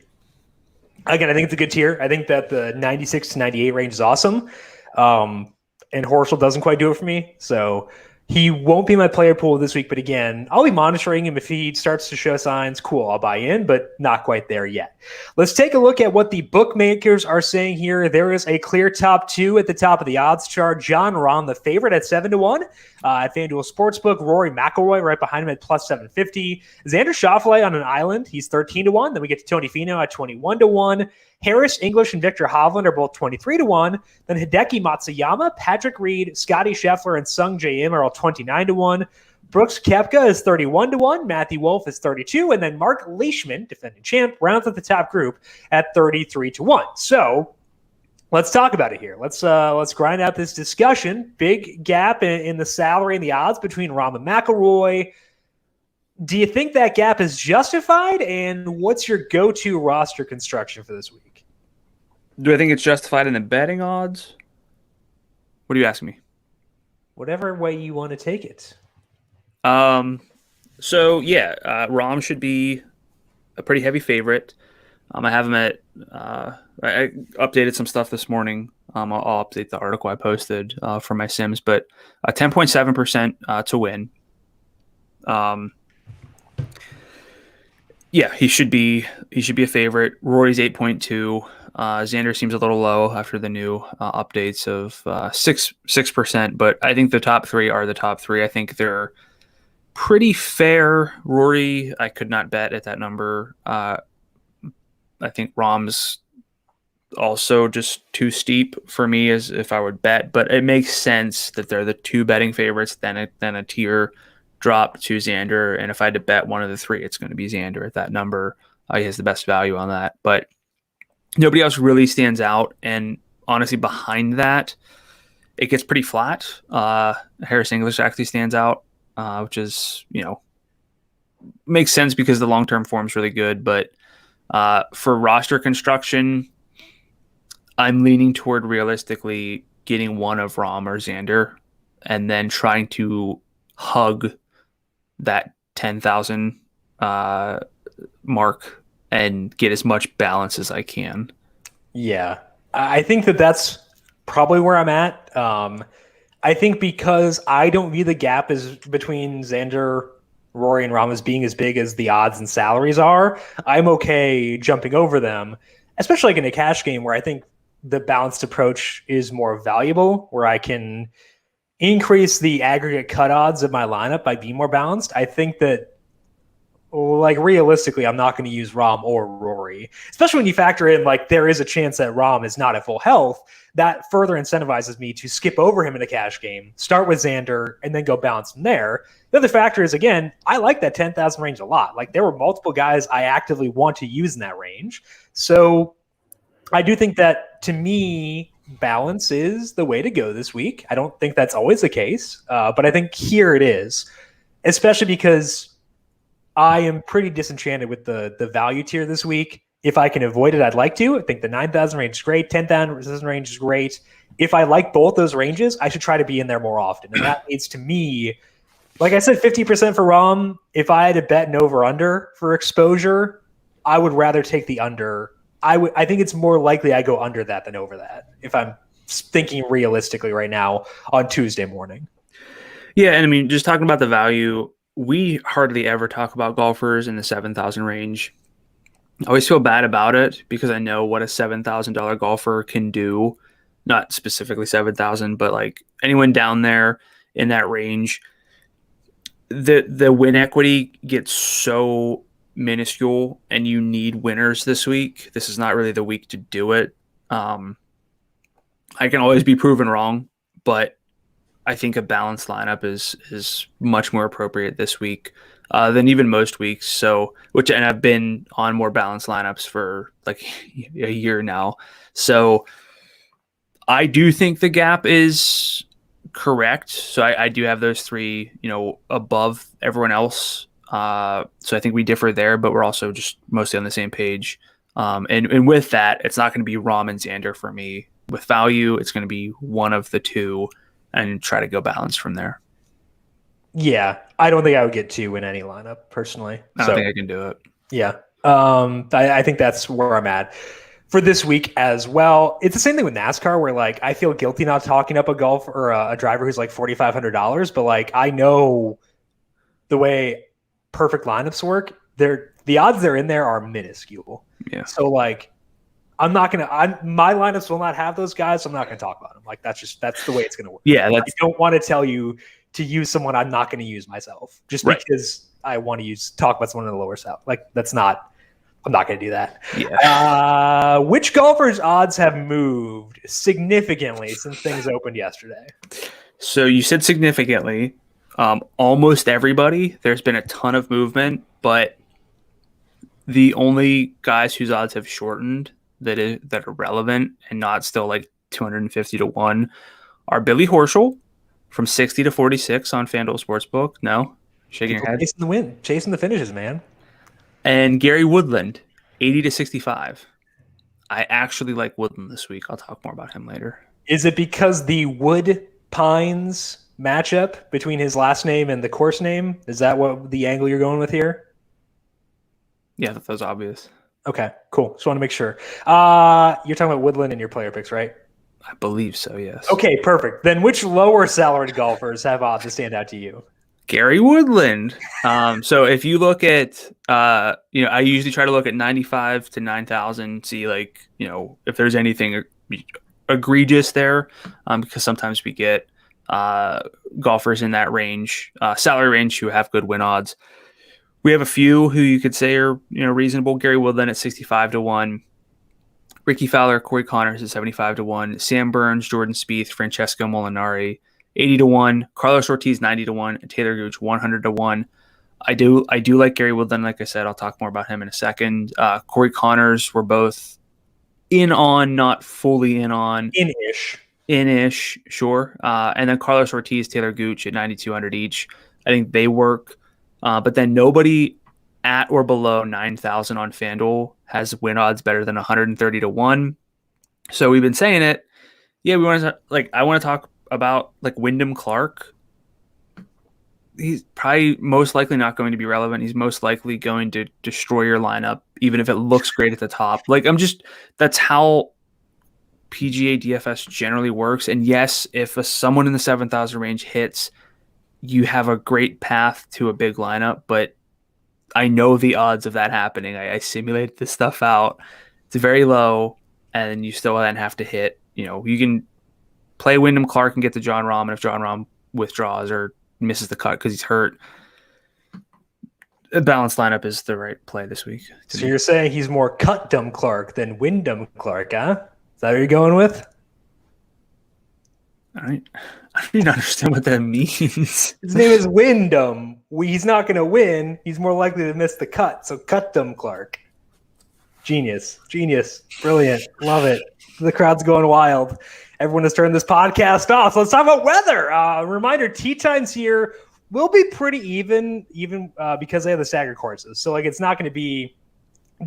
Again, I think it's a good tier. I think that the 96 to 98 range is awesome. And Horschel doesn't quite do it for me. So he won't be my player pool this week. But again, I'll be monitoring him. If he starts to show signs, cool, I'll buy in, but not quite there yet. Let's take a look at what the bookmakers are saying here. There is a clear top two at the top of the odds chart. Jon Rahm, the favorite at 7-1 at FanDuel Sportsbook. Rory McIlroy right behind him at plus 750. Xander Schauffele on an island. He's 13-1. Then we get to Tony Finau at 21-1. Harris English and Victor Hovland are both 23-1. Then Hideki Matsuyama, Patrick Reed, Scotty Scheffler, and Sung J M are all 29-1. Brooks Koepka is 31-1. Matthew Wolff is 32. And then Mark Leishman, defending champ, rounds at the top group at 33-1. So let's talk about it here. Let's grind out this discussion. Big gap in the salary and the odds between Rahm and McIlroy. Do you think that gap is justified? And what's your go-to roster construction for this week? Do I think it's justified in the betting odds? What are you asking me? Whatever way you want to take it. Rahm should be a pretty heavy favorite. I have him at. I updated some stuff this morning. I'll update the article I posted for my Sims, but 10.7% to win. He should be a favorite. Rory's 8.2. Xander seems a little low after the new updates of 6%, but I think the top three are the top three. I think they're pretty fair. Rory, I could not bet at that number. I think Rahm's also just too steep for me as if I would bet, but it makes sense that they're the two betting favorites, then a tier drop to Xander, and if I had to bet one of the three, it's going to be Xander at that number. He has the best value on that, but nobody else really stands out, and honestly, behind that, it gets pretty flat. Harris English actually stands out, which is, makes sense because the long-term form is really good, but for roster construction, I'm leaning toward realistically getting one of Rahm or Xander and then trying to hug that 10,000 mark and get as much balance as I can. Yeah, I think that's probably where I'm at. I think because I don't view the gap as between Xander, Rory, and Rahm as being as big as the odds and salaries are, I'm okay jumping over them, especially like in a cash game where I think the balanced approach is more valuable, where I can increase the aggregate cut odds of my lineup by being more balanced. I think that, like, realistically, I'm not going to use Rahm or Rory, especially when you factor in, like, there is a chance that Rahm is not at full health. That further incentivizes me to skip over him in a cash game, start with Xander, and then go balance from there. The other factor is, again, I like that 10,000 range a lot. Like, there were multiple guys I actively want to use in that range. So I do think that, to me, balance is the way to go this week. I don't think that's always the case, but I think here it is, especially because I am pretty disenchanted with the value tier this week. If I can avoid it, I'd like to. I think the 9,000 range is great. 10,000 range is great. If I like both those ranges, I should try to be in there more often. And that means, to me, like I said, 50% for Rahm. If I had to bet an over-under for exposure, I would rather take the under. I think it's more likely I go under that than over that, if I'm thinking realistically right now on Tuesday morning. Yeah, and I mean, just talking about the value, we hardly ever talk about golfers in the 7,000 range. I always feel bad about it because I know what a $7,000 golfer can do. Not specifically 7,000, but like anyone down there in that range. The win equity gets so minuscule, and you need winners this week. This is not really the week to do it. I can always be proven wrong, but I think a balanced lineup is much more appropriate this week than even most weeks. So, and I've been on more balanced lineups for like a year now. So I do think the gap is correct. So I do have those three, above everyone else. So I think we differ there, but we're also just mostly on the same page. And with that, it's not going to be Rahm and Xander for me. With value, it's going to be one of the two, and try to go balance from there. Yeah, I don't think I would get 2 in any lineup personally. I don't think I can do it. Yeah. I think that's where I'm at for this week as well. It's the same thing with NASCAR where like I feel guilty not talking up a golf or a driver who's like $4,500, but like I know the way perfect lineups work, the odds they're in there are minuscule. Yeah. So like my lineups will not have those guys, so I'm not gonna talk about them. Like that's the way it's gonna work. Yeah, I don't want to tell you to use someone I'm not gonna use myself just because I want to talk about someone in the lower south. Like I'm not going to do that. Yeah. Which golfers' odds have moved significantly since things opened yesterday? So you said significantly. Almost everybody. There's been a ton of movement, but the only guys whose odds have shortened that are relevant and not still like 250 to 1 are Billy Horschel from 60 to 46 on FanDuel Sportsbook. No? Shaking your head? Chasing the win. Chasing the finishes, man. And Gary Woodland, 80 to 65. I actually like Woodland this week. I'll talk more about him later. Is it because the Wood Pines matchup between his last name and the course name? Is that what the angle you're going with here? Yeah, that was obvious. Okay, cool. Just want to make sure. You're talking about Woodland in your player picks, right? I believe so, yes. Okay, perfect. Then which lower salaried golfers have odds to stand out to you? Gary Woodland. So if you look at, I usually try to look at 95 to 9,000, see if there's anything egregious there, because sometimes we get golfers in that range, salary range who have good win odds. We have a few who you could say are reasonable. Gary Woodland at 65 to 1, Ricky Fowler, Corey Connors at 75 to 1, Sam Burns, Jordan Spieth, Francesco Molinari 80 to 1, Carlos Ortiz 90 to 1, and Taylor Gooch 100 to 1. I do like Gary Woodland. Like I said, I'll talk more about him in a second. Corey Connors were both in on, not fully in on. In-ish, sure. And then Carlos Ortiz, Taylor Gooch at 9,200 each. I think they work. But then nobody at or below 9,000 on FanDuel has win odds better than 130 to 1. So we've been saying it. Yeah, I want to talk about like Wyndham Clark. He's probably most likely not going to be relevant. He's most likely going to destroy your lineup, even if it looks great at the top. That's how PGA DFS generally works. And yes, if someone in the 7,000 range hits, you have a great path to a big lineup, but I know the odds of that happening. I simulated this stuff out. It's very low, and you still then have to hit. You can play Wyndham Clark and get to Jon Rahm, and if Jon Rahm withdraws or misses the cut because he's hurt, a balanced lineup is the right play this week. So you're saying he's more Cut-Dum Clark than Wyndham Clark, huh? Is that what you're going with? I don't even understand what that means. His name is Wyndham. He's not going to win. He's more likely to miss the cut. So Cut-Dum Clark. Genius. Brilliant. Love it. The crowd's going wild. Everyone has turned this podcast off. So let's talk about weather. Reminder, tee times here will be pretty even because they have the staggered courses. So it's not going to be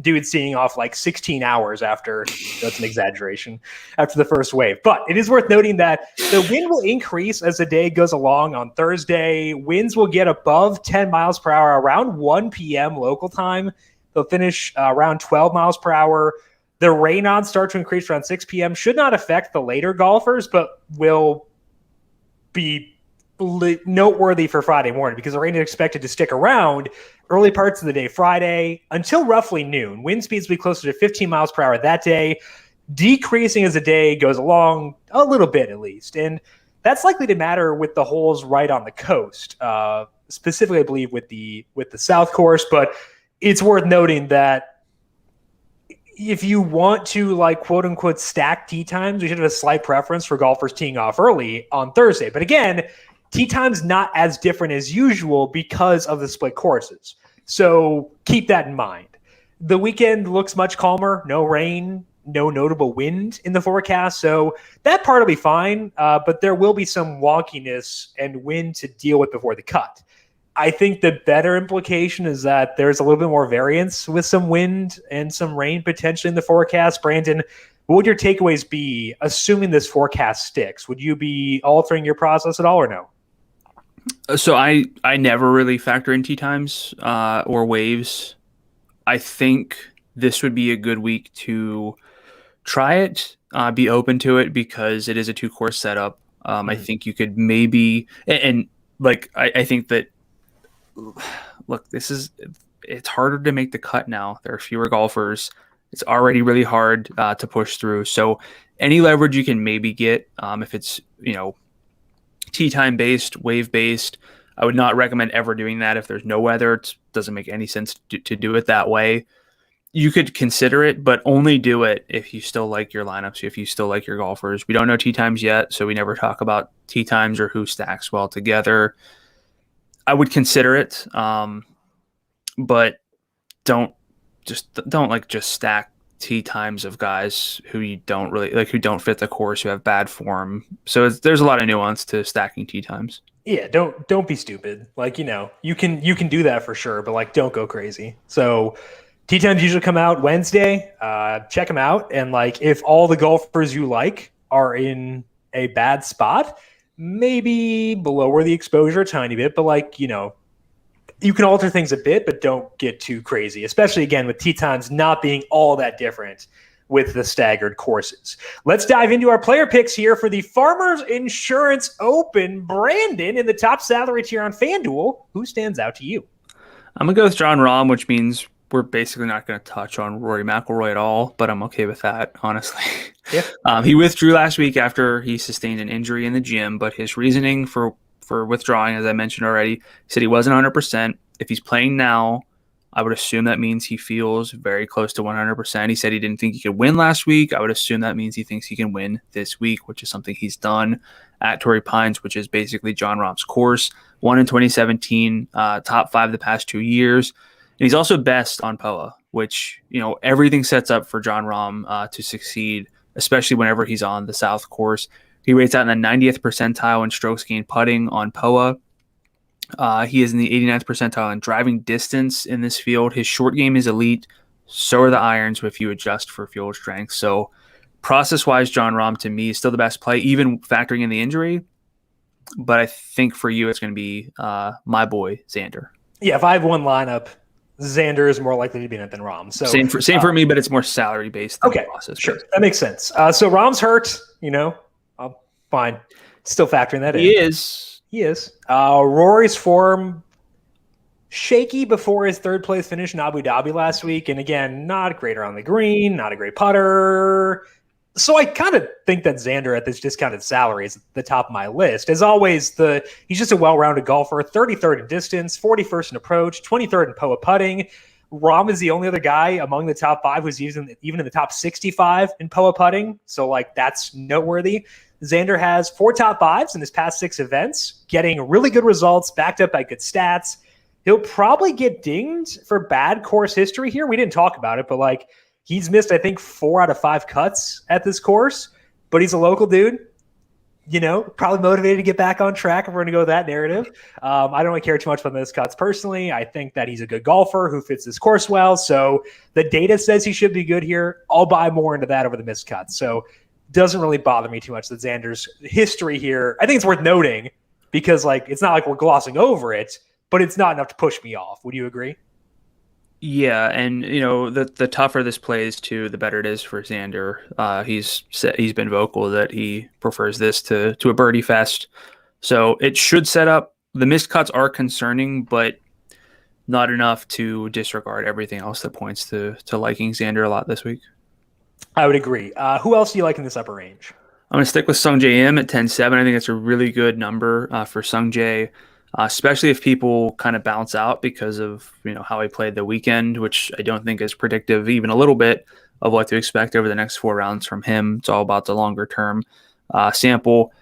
dudes seeing off 16 hours after, that's an exaggeration, after the first wave. But it is worth noting that the wind will increase as the day goes along on Thursday. Winds will get above 10 miles per hour around 1 p.m. local time. They'll finish around 12 miles per hour. The rain odds start to increase around 6 p.m. Should not affect the later golfers, but will be noteworthy for Friday morning because the rain is expected to stick around early parts of the day Friday until roughly noon. Wind speeds will be closer to 15 miles per hour that day, decreasing as the day goes along a little bit at least. And that's likely to matter with the holes right on the coast, specifically I believe with the South course. But it's worth noting that if you want to quote unquote stack tee times, we should have a slight preference for golfers teeing off early on Thursday. But again, tee time's not as different as usual because of the split courses. So keep that in mind. The weekend looks much calmer, no rain, no notable wind in the forecast. So that part will be fine, but there will be some wonkiness and wind to deal with before the cut. I think the better implication is that there's a little bit more variance with some wind and some rain potentially in the forecast. Brandon, what would your takeaways be, assuming this forecast sticks? Would you be altering your process at all or no? So I never really factor in tee times or waves. I think this would be a good week to try it, be open to it because it is a 2-course setup. I think you could maybe and like I think that look, it's harder to make the cut now. There are fewer golfers. It's already really hard to push through. So any leverage you can maybe get, if it's tee time based, wave based, I would not recommend ever doing that if there's no weather. It doesn't make any sense to do it that way. You could consider it, but only do it if you still like your lineups, if you still like your golfers. We don't know tee times yet, so we never talk about tee times or who stacks well together. I would consider it, but don't just stack tee times of guys who you don't really like, who don't fit the course, who have bad form. So there's a lot of nuance to stacking tee times. Yeah, don't be stupid. Like, you can do that for sure, but like don't go crazy. So tee times usually come out Wednesday. Check them out, and like if all the golfers you like are in a bad spot, maybe lower the exposure a tiny bit, but like you can alter things a bit, but don't get too crazy, especially again with tee times not being all that different with the staggered courses. Let's dive into our player picks here for the Farmers Insurance Open. Brandon, in the top salary tier on FanDuel, who stands out to you? I'm going to go with Jon Rahm, which means we're basically not going to touch on Rory McIlroy at all, but I'm okay with that, honestly. Yeah. He withdrew last week after he sustained an injury in the gym, but his reasoning for withdrawing, as I mentioned already, he said he wasn't 100%. If he's playing now, I would assume that means he feels very close to 100%. He said he didn't think he could win last week. I would assume that means he thinks he can win this week, which is something he's done at Torrey Pines, which is basically Jon Rahm's course. Won in 2017, top 5 the past 2 years. And he's also best on POA, which, everything sets up for Jon Rahm to succeed, especially whenever he's on the South course. He rates out in the 90th percentile in strokes gained putting on POA. He is in the 89th percentile in driving distance in this field. His short game is elite. So are the irons if you adjust for field strength. So process-wise, Jon Rahm to me is still the best play, even factoring in the injury. But I think for you, it's going to be my boy, Xander. Yeah, if I have one lineup, Xander is more likely to be in it than Rahm. So same for me, but it's more salary based than process. Sure, that makes sense. So Rahm's hurt. Fine. Still factoring that in. He is. Rory's form shaky before his third place finish in Abu Dhabi last week, and again, not great around the green, not a great putter. So I kind of think that Xander at this discounted salary is at the top of my list. As always, he's just a well-rounded golfer, 33rd in distance, 41st in approach, 23rd in POA putting. Rahm is the only other guy among the top 5 who's even in the top 65 in POA putting. So like that's noteworthy. Xander has 4 top 5s in his past 6 events, getting really good results backed up by good stats. He'll probably get dinged for bad course history here. We didn't talk about it, but like he's missed, I think, 4 out of 5 cuts at this course, but he's a local dude, probably motivated to get back on track if we're going to go with that narrative. I don't really care too much about those cuts personally. I think that he's a good golfer who fits this course well. So the data says he should be good here. I'll buy more into that over the missed cuts. So doesn't really bother me too much that Xander's history here. I think it's worth noting because it's not like we're glossing over it, but it's not enough to push me off. Would you agree? Yeah, and the tougher this plays too, the better it is for Xander. He's been vocal that he prefers this to a birdie fest. So it should set up. The missed cuts are concerning, but not enough to disregard everything else that points to liking Xander a lot this week. I would agree. Who else do you like in this upper range? I'm going to stick with Sungjae Im at 10-7. I think that's a really good number for Sungjae, especially if people kind of bounce out because of how he played the weekend, which I don't think is predictive even a little bit of what to expect over the next 4 rounds from him. It's all about the longer term sample.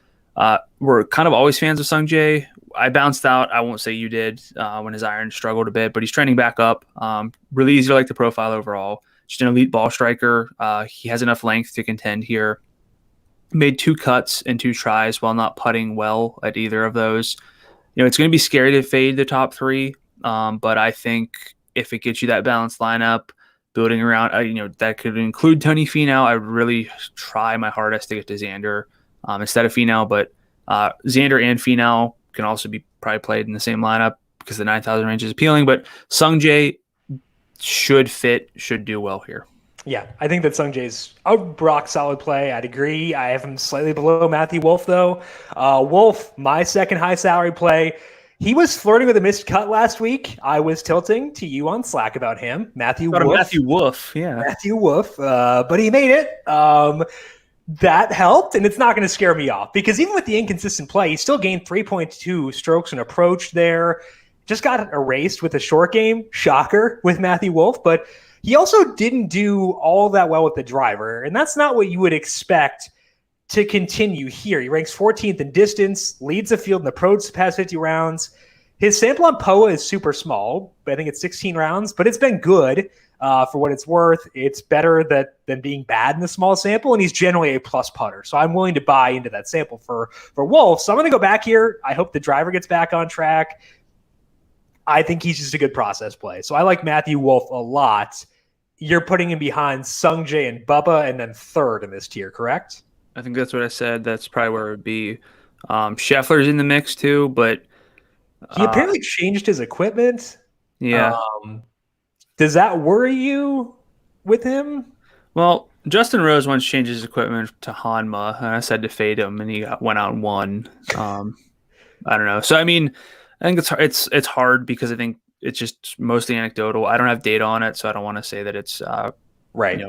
We're kind of always fans of Sungjae. I bounced out. I won't say you did when his iron struggled a bit, but he's trending back up. Really easy to like the profile overall. Just an elite ball striker. He has enough length to contend here. Made 2 cuts and 2 tries while not putting well at either of those. It's going to be scary to fade the top 3, but I think if it gets you that balanced lineup, building around, that could include Tony Finau. I would really try my hardest to get to Xander instead of Finau, but Xander and Finau can also be probably played in the same lineup because the 9,000 range is appealing. But Sung Jae should do well here. Yeah, I think that Sungjae's a rock solid play. I'd agree. I have him slightly below Matthew Wolff, though. Wolff, my second high salary play. He was flirting with a missed cut last week. I was tilting to you on Slack about him. Matthew Wolff, but he made it. That helped, and it's not going to scare me off because even with the inconsistent play, he still gained 3.2 strokes and approach there. Just got erased with a short game. Shocker with Matthew Wolff, but he also didn't do all that well with the driver, and that's not what you would expect to continue here. He ranks 14th in distance, leads the field in approach the past 50 rounds. His sample on POA is super small, but I think it's 16 rounds, but it's been good for what it's worth. It's better than being bad in the small sample, and he's generally a plus putter. So I'm willing to buy into that sample for Wolff. So I'm going to go back here. I hope the driver gets back on track. I think he's just a good process play. So I like Matthew Wolff a lot. You're putting him behind Sungjae and Bubba and then third in this tier, correct? I think that's what I said. That's probably where it would be. Scheffler's in the mix too, but he apparently changed his equipment. Yeah. Does that worry you with him? Well, Justin Rose once changed his equipment to Hanma, and I said to fade him, and he went out and won. I don't know. So I mean, I think it's hard because I think it's just mostly anecdotal. I don't have data on it, so I don't want to say that it's right.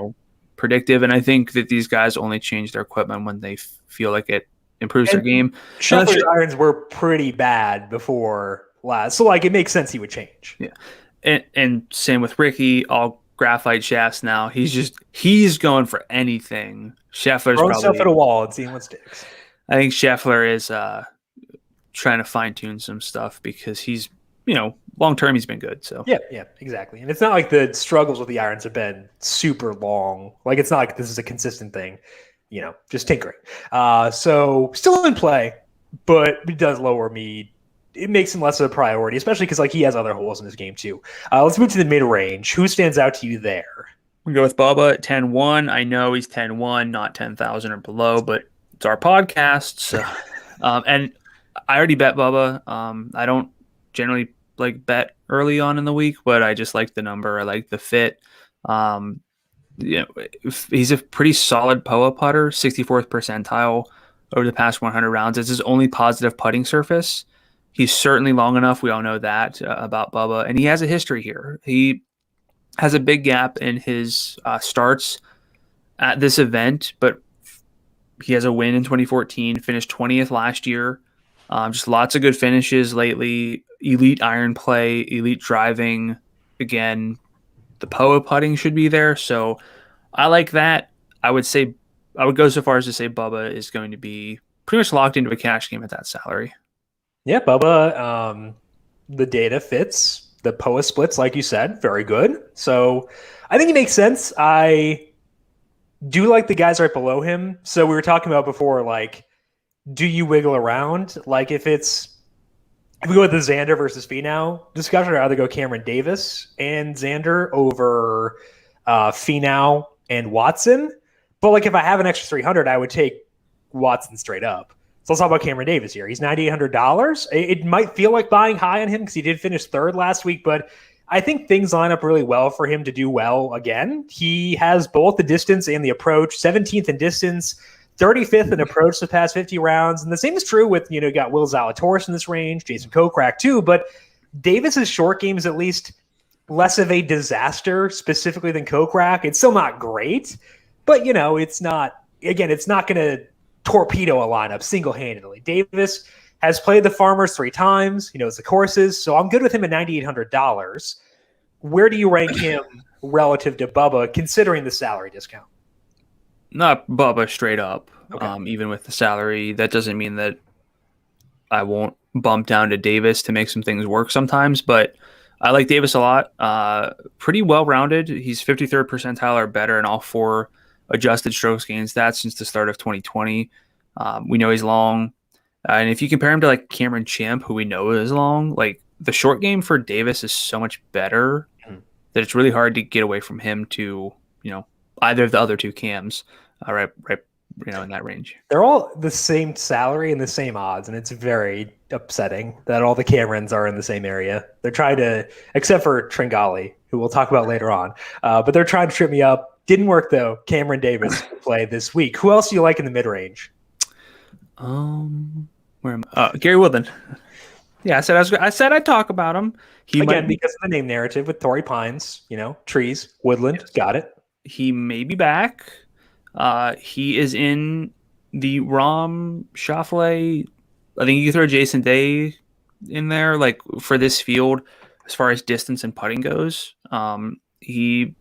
Predictive. And I think that these guys only change their equipment when they feel like it improves their game. Scheffler's irons were pretty bad before last, so it makes sense he would change. Yeah, and same with Ricky. All graphite shafts now. He's going for anything. Scheffler's throwing stuff at a wall and seeing what sticks. I think Scheffler is trying to fine tune some stuff because he's long term he's been good. So yeah, exactly. And it's not like the struggles with the irons have been super long. Like it's not like this is a consistent thing. Just tinkering. So still in play, but it does lower me. It makes him less of a priority, especially because he has other holes in his game too. Let's move to the mid range. Who stands out to you there? We go with Bubba at 10-1. I know he's 10-1, not 10,000 or below, but it's our podcast. So, and I already bet Bubba. I don't generally bet early on in the week, but I just like the number. I like the fit. He's a pretty solid POA putter, 64th percentile over the past 100 rounds. It's his only positive putting surface. He's certainly long enough. We all know that about Bubba, and he has a history here. He has a big gap in his starts at this event, but he has a win in 2014, finished 20th last year. Just lots of good finishes lately. Elite iron play, elite driving. Again, the POA putting should be there. So I like that. I would go so far as to say Bubba is going to be pretty much locked into a cash game at that salary. Yeah, Bubba, the data fits. The POA splits, like you said, very good. So I think it makes sense. I do like the guys right below him. So we were talking about before, do you wiggle around? If we go with the Xander versus Finau discussion, I'd rather go Cameron Davis and Xander over Finau and Watson. But if I have an extra 300, I would take Watson straight up. So let's talk about Cameron Davis here. He's $9,800. It might feel like buying high on him because he did finish third last week, but I think things line up really well for him to do well again. He has both the distance and the approach, 17th in distance, 35th in approach the past 50 rounds. And the same is true with, you got Will Zalatoris in this range, Jason Kokrak too, but Davis's short game is at least less of a disaster specifically than Kokrak. It's still not great, but it's not going to torpedo a lineup single-handedly. Davis has played the Farmers 3 times. He knows the courses, so I'm good with him at $9,800. Where do you rank him relative to Bubba, considering the salary discount? Not Bubba straight up. Okay. Even with the salary, that doesn't mean that I won't bump down to Davis to make some things work sometimes, but I like Davis a lot. Pretty well-rounded. He's 53rd percentile or better in all 4 adjusted strokes gain stats since the start of 2020. We know he's long. And if you compare him to Cameron Champ, who we know is long, the short game for Davis is so much better that it's really hard to get away from him to, either of the other 2 Cams right in that range. They're all the same salary and the same odds, and it's very upsetting that all the Camerons are in the same area. They're trying to, except for Tringali, who we'll talk about later on, but they're trying to trip me up. Didn't work though. Cameron Davis will play this week. Who else do you like in the mid range? Where am I? Gary Woodland. Yeah, I said I'd talk about him. Again, because of the name narrative with Torrey Pines, trees, Woodland, yes. Got it. He may be back. He is in the Rahm Schauffele. I think you can throw Jason Day in there, like for this field, as far as distance and putting goes. He,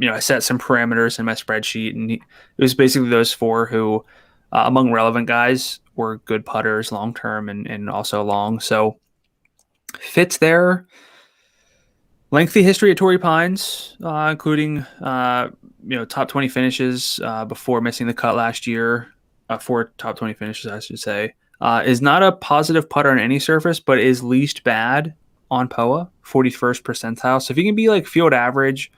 I set some parameters in my spreadsheet, and it was basically those four who, among relevant guys, were good putters long term and also long. So fits there. Lengthy history at Torrey Pines, including top 20 finishes before missing the cut last year. 4 top 20 finishes, I should say. Is not a positive putter on any surface, but is least bad on POA, 41st percentile. So if you can be like field average,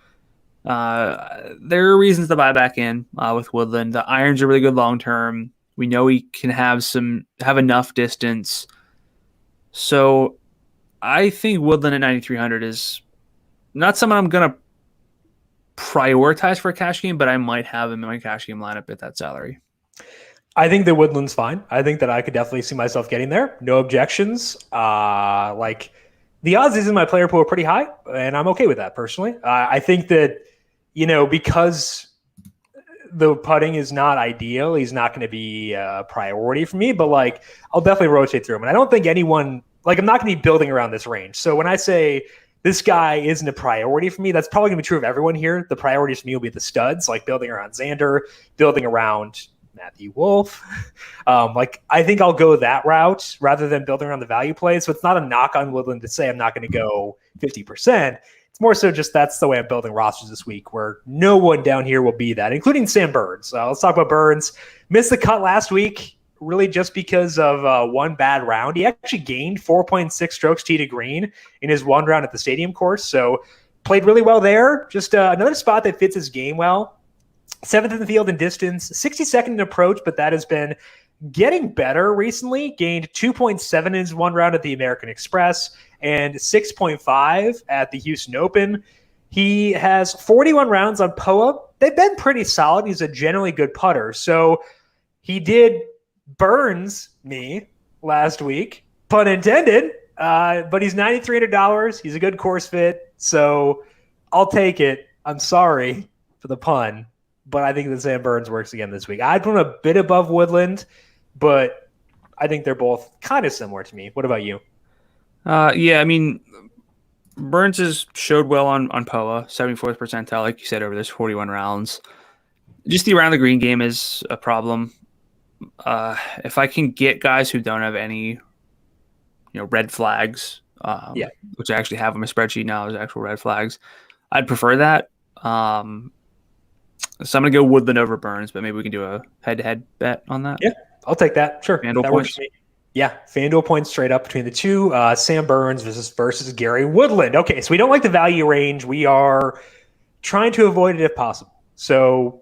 there are reasons to buy back in with Woodland. The irons are really good long term. We know he can have enough distance. So I think Woodland at 9,300 is not someone I'm going to prioritize for a cash game, but I might have him in my cash game lineup at that salary. I think the Woodland's fine. I think that I could definitely see myself getting there. No objections. Like the odds in my player pool are pretty high, and I'm okay with that personally. I think that, because the putting is not ideal, he's not going to be a priority for me, but like I'll definitely rotate through him. And I don't think anyone, like I'm not going to be building around this range. So when I say this guy isn't a priority for me, that's probably going to be true of everyone here. The priorities for me will be the studs, like building around Xander, building around Matthew Wolff. I think I'll go that route rather than building around the value plays. So it's not a knock on Woodland to say I'm not going to go 50%. It's more so just that's the way I'm building rosters this week, where no one down here will be that, including Sam Burns. Let's talk about Burns. Missed the cut last week, really just because of one bad round. He actually gained 4.6 strokes tee to green in his one round at the stadium course. So played really well there. Just another spot that fits his game well. 7th in the field in distance, 62nd in approach, but that has been getting better recently. Gained 2.7 in his one round at the American Express and 6.5 at the Houston Open. He has 41 rounds on POA. They've been pretty solid. He's a generally good putter. So he did Burns me last week, pun intended, but he's $9,300. He's a good course fit. So I'll take it. I'm sorry for the pun, but I think that Sam Burns works again this week. I'd put him a bit above Woodland, but I think they're both kind of similar to me. What about you? Burns has showed well on POA, 74th percentile, like you said, over those 41 rounds. Just the around the green game is a problem. If I can get guys who don't have any, red flags, which I actually have on my spreadsheet now as actual red flags, I'd prefer that. So I'm going to go Woodland over Burns, but maybe we can do a head-to-head bet on that. Yeah, I'll take that. Sure. FanDuel that points. Works for me. Yeah, FanDuel points straight up between the two. Sam Burns versus Gary Woodland. Okay, so we don't like the value range. We are trying to avoid it if possible. So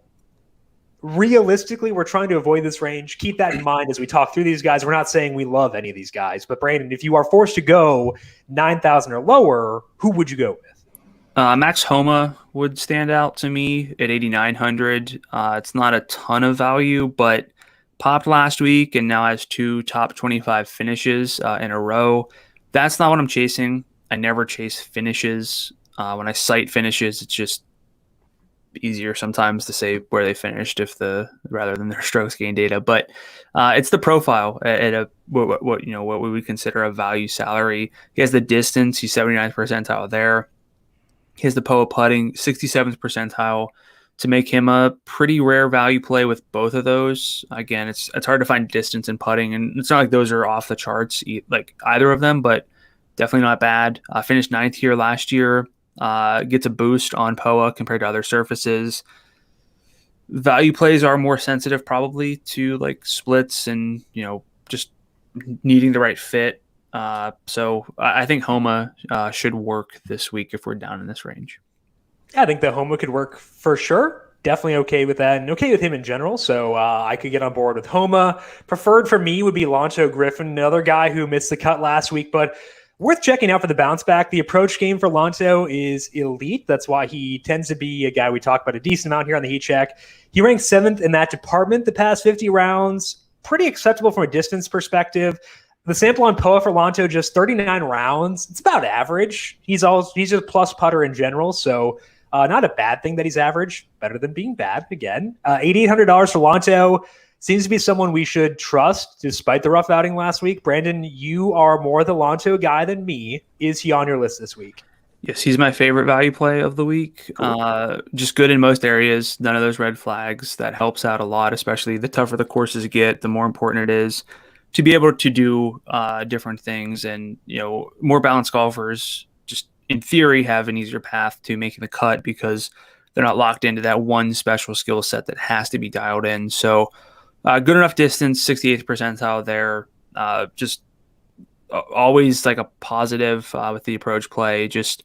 realistically, we're trying to avoid this range. Keep that in mind as we talk through these guys. We're not saying we love any of these guys. But, Brandon, if you are forced to go 9,000 or lower, who would you go with? Max Homa would stand out to me at 8,900. It's not a ton of value, but popped last week and now has 2 top 25 finishes in a row. That's not what I'm chasing. I never chase finishes. When I cite finishes, it's just easier sometimes to say where they finished rather than their strokes gain data. But it's the profile at what we would consider a value salary. He has the distance. He's 79th percentile there. He has the POA putting, 67th percentile, to make him a pretty rare value play with both of those. Again, it's hard to find distance and putting, and it's not like those are off the charts, like either of them, but definitely not bad. Finished 9th here last year. Gets a boost on POA compared to other surfaces. Value plays are more sensitive probably to like splits and, just needing the right fit. So I think Homa should work this week if we're down in this range. Yeah, I think that Homa could work for sure. Definitely okay with that, and okay with him in general. So I could get on board with Homa. Preferred for me would be Lonto Griffin, another guy who missed the cut last week, but worth checking out for the bounce back. The approach game for Lonto is elite. That's why he tends to be a guy we talk about a decent amount here on the Heat Check. He ranks 7th in that department the past 50 rounds. Pretty acceptable from a distance perspective. The sample on POA for Lonto, just 39 rounds. It's about average. He's a plus putter in general, so not a bad thing that he's average. Better than being bad, again. $8,800 for Lonto. Seems to be someone we should trust, despite the rough outing last week. Brandon, you are more the Lonto guy than me. Is he on your list this week? Yes, he's my favorite value play of the week. Cool. Just good in most areas. None of those red flags. That helps out a lot, especially the tougher the courses get, the more important it is to be able to do different things. And, more balanced golfers just in theory have an easier path to making the cut because they're not locked into that one special skill set that has to be dialed in. So good enough distance, 68th percentile there. Just always like a positive with the approach play. Just,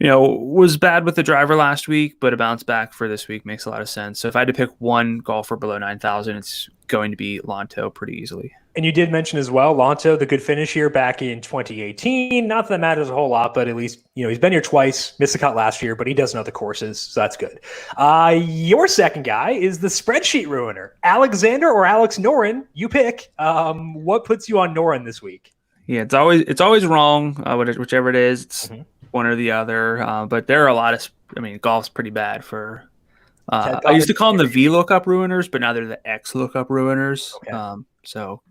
was bad with the driver last week, but a bounce back for this week makes a lot of sense. So if I had to pick one golfer below 9,000, it's going to be Lonto pretty easily. And you did mention as well, Lonto, the good finish here back in 2018. Not that that matters a whole lot, but at least, he's been here twice, missed the cut last year, but he does know the courses, so that's good. Your second guy is the spreadsheet ruiner. Alexander or Alex Noren, you pick. What puts you on Noren this week? Yeah, it's always wrong, whichever it is. It's one or the other. But there are a lot of, golf's pretty bad for. I used to call them the V lookup ruiners, but now they're the X lookup ruiners. Okay. So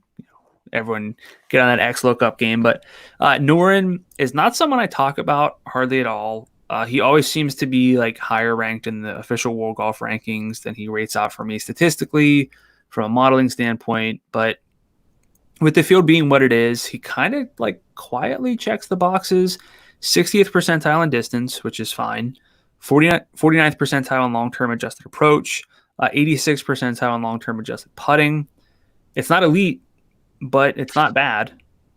everyone get on that X lookup game. But Noren is not someone I talk about hardly at all. He always seems to be like higher ranked in the official World Golf rankings than he rates out for me statistically from a modeling standpoint. But with the field being what it is, he kind of like quietly checks the boxes. 60th percentile in distance, which is fine. 49th percentile in long-term adjusted approach. 86th percentile in long-term adjusted putting. It's not elite, but it's not bad.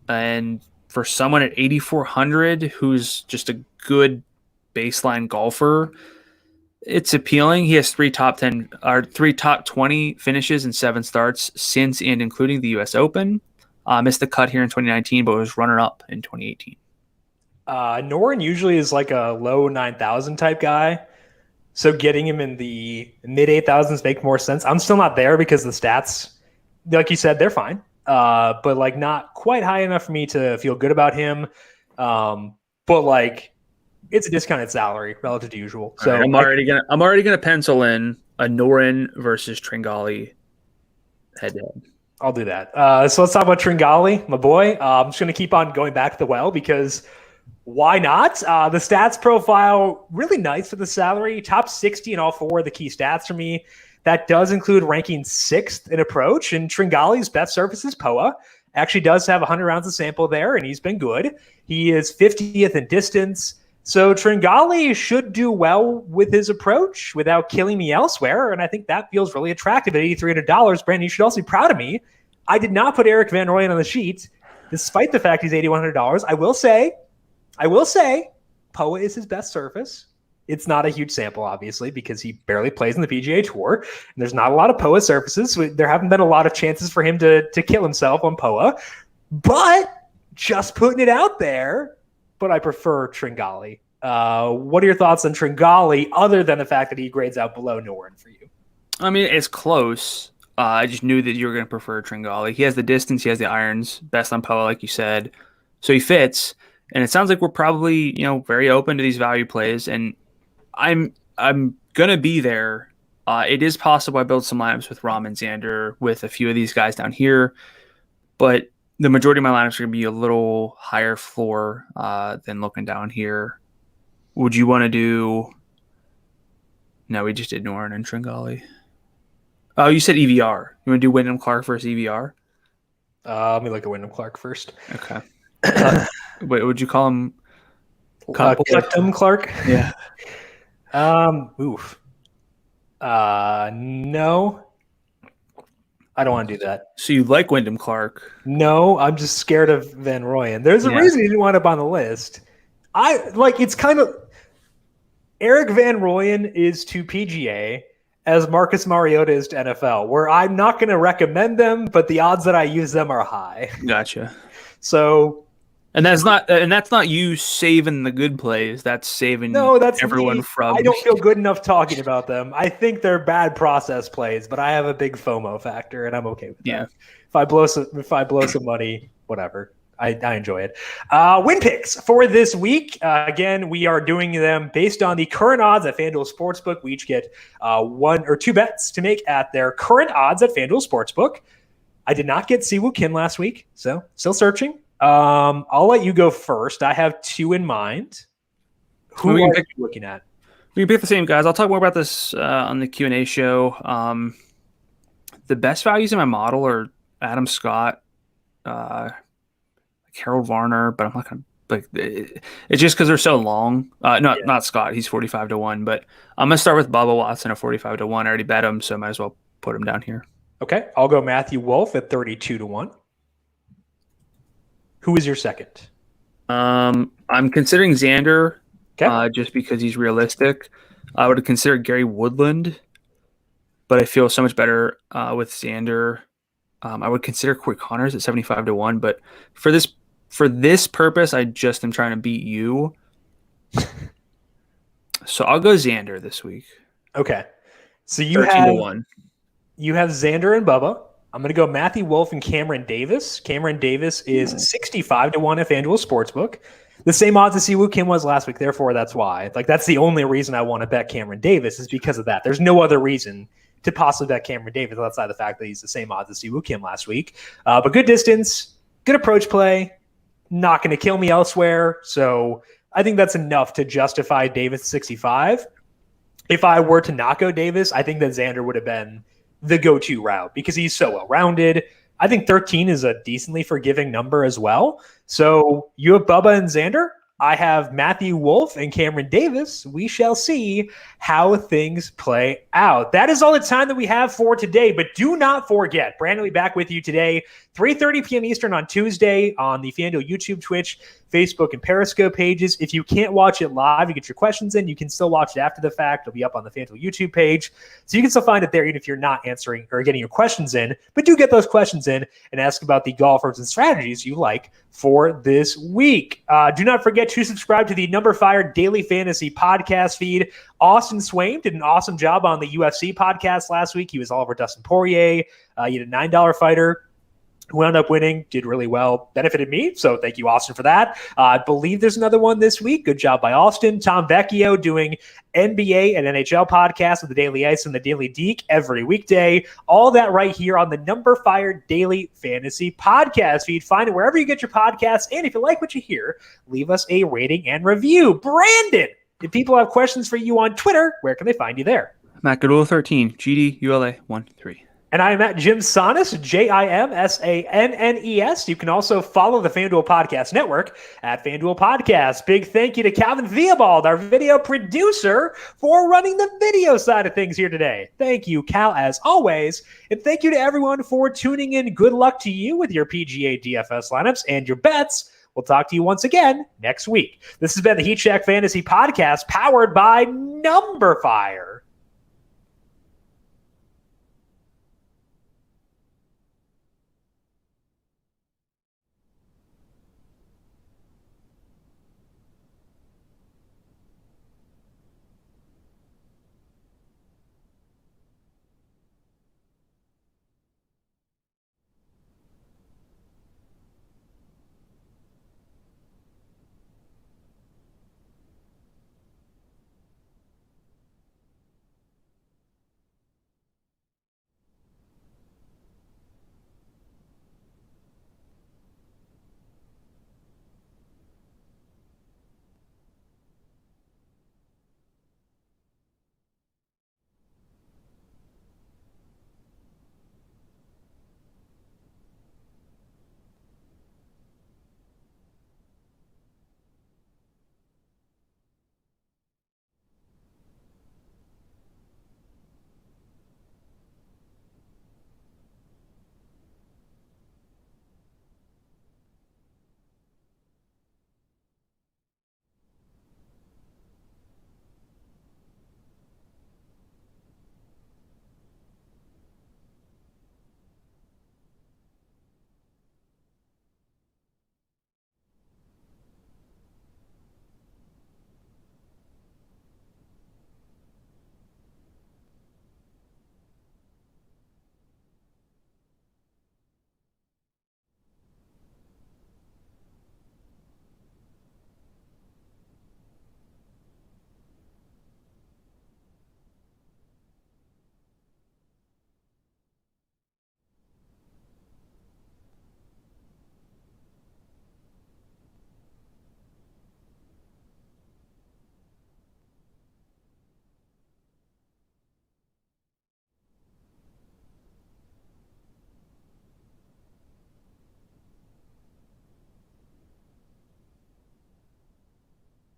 And for someone at 8,400 who's just a good baseline golfer, it's appealing. He has three top 20 finishes and 7 starts since and including the US Open. Missed the cut here in 2019, but was runner-up in 2018. Noren usually is like a low 9,000 type guy. So getting him in the mid 8,000s make more sense. I'm still not there because the stats, like you said, they're fine. But like not quite high enough for me to feel good about him. But like it's a discounted salary relative to usual. So right, I'm already gonna pencil in a Noren versus Tringali head-to-head. I'll do that. So let's talk about Tringali, my boy. I'm just going to keep on going back to the well because why not? The stats profile, really nice for the salary. Top 60 in all 4 of the key stats for me. That does include ranking 6th in approach. And Tringali's best surface is POA. Actually does have 100 rounds of sample there, and he's been good. He is 50th in distance. So Tringali should do well with his approach without killing me elsewhere, and I think that feels really attractive at $8,300. Brandon, you should also be proud of me. I did not put Erik van Rooyen on the sheet, despite the fact he's $8,100. I will say, POA is his best surface. It's not a huge sample, obviously, because he barely plays in the PGA Tour, and there's not a lot of POA surfaces. So there haven't been a lot of chances for him to kill himself on POA, but just putting it out there. But I prefer Tringali. What are your thoughts on Tringali, other than the fact that he grades out below Noren for you? It's close. I just knew that you were going to prefer Tringali. He has the distance, he has the irons, best on POA, like you said. So he fits. And it sounds like we're probably, very open to these value plays. And I'm going to be there. It is possible I build some lineups with Rahm and Xander with a few of these guys down here. But the majority of my lineups are going to be a little higher floor than looking down here. Would you want to do... No, we just did Noren and Tringali. Oh, you said EVR. You want to do Wyndham Clark versus EVR? Let me look at Wyndham Clark first. Okay. Wait, would you call him? Wyndham Clark? Yeah. Oof. No. I don't want to do that. So you like Wyndham Clark? No, I'm just scared of Van Rooyen. There's a reason he didn't wind up on the list. It's kind of... Erik van Rooyen is to PGA as Marcus Mariota is to NFL, where I'm not going to recommend them, but the odds that I use them are high. Gotcha. So, and that's not you saving the good plays. That's saving that's everyone me. from. I don't feel good enough talking about them. I think they're bad process plays, but I have a big FOMO factor, and I'm okay with that. Yeah. If I blow some money, whatever. I enjoy it. Win picks for this week. Again, we are doing them based on the current odds at FanDuel Sportsbook. We each get 1 or 2 bets to make at their current odds at FanDuel Sportsbook. I did not get Siwoo Kim last week, so still searching. I'll let you go first. I have 2 in mind. Who are you looking at? We can pick the same guys. I'll talk more about this on the Q&A show. The best values in my model are Adam Scott, Harold Varner, but I'm not going to it's just because they're so long. Not Scott. He's 45 to 1, but I'm going to start with Bubba Watson at 45 to 1. I already bet him, so I might as well put him down here. Okay. I'll go Matthew Wolff at 32 to 1. Who is your second? I'm considering Xander, just because he's realistic. I would consider Gary Woodland, but I feel so much better with Xander. I would consider Corey Connors at 75 to 1, but for this purpose, I just am trying to beat you. So I'll go Xander this week. Okay. So you 13 to 1. You have Xander and Bubba. I'm going to go Matthew Wolff and Cameron Davis. Cameron Davis is 65 to 1 at FanDuel Sportsbook. The same odds as Siwoo Kim was last week. Therefore, that's why. That's the only reason I want to bet Cameron Davis is because of that. There's no other reason to possibly bet Cameron Davis outside the fact that he's the same odds as Siwoo Kim last week. But good distance, good approach play, not going to kill me elsewhere. So I think that's enough to justify Davis 65. If I were to not go Davis, I think that Xander would have been the go-to route because he's so well-rounded. I think 13 is a decently forgiving number as well. So you have Bubba and Xander. I have Matthew Wolff and Cameron Davis. We shall see how things play out. That is all the time that we have for today, but do not forget, Brandon will be back with you today, 3:30 p.m. Eastern on Tuesday on the FanDuel YouTube, Twitch, Facebook, and Periscope pages. If you can't watch it live, you get your questions in, you can still watch it after the fact. It'll be up on the FanDuel YouTube page. So you can still find it there even if you're not answering or getting your questions in, but do get those questions in and ask about the golfers and strategies you like for this week. Do not forget to subscribe to the numberFire Daily Fantasy Podcast feed. Austin Swain did an awesome job on the UFC podcast last week. He was all over Dustin Poirier. He had a $9 fighter who wound up winning, did really well, benefited me. So thank you, Austin, for that. I believe there's another one this week. Good job by Austin. Tom Vecchio doing NBA and NHL podcasts with the Daily Ice and the Daily Deke every weekday. All that right here on the numberFire Daily Fantasy Podcast feed. Find it wherever you get your podcasts. And if you like what you hear, leave us a rating and review. Brandon, if people have questions for you on Twitter, where can they find you there? Matt Gdula 13, GDULA 13. And I'm at Jim Sannes, JIMSANNES. You can also follow the FanDuel Podcast Network at FanDuel Podcast. Big thank you to Calvin Theobald, our video producer, for running the video side of things here today. Thank you, Cal, as always. And thank you to everyone for tuning in. Good luck to you with your PGA DFS lineups and your bets. We'll talk to you once again next week. This has been the Heat Check Fantasy Podcast powered by numberFire.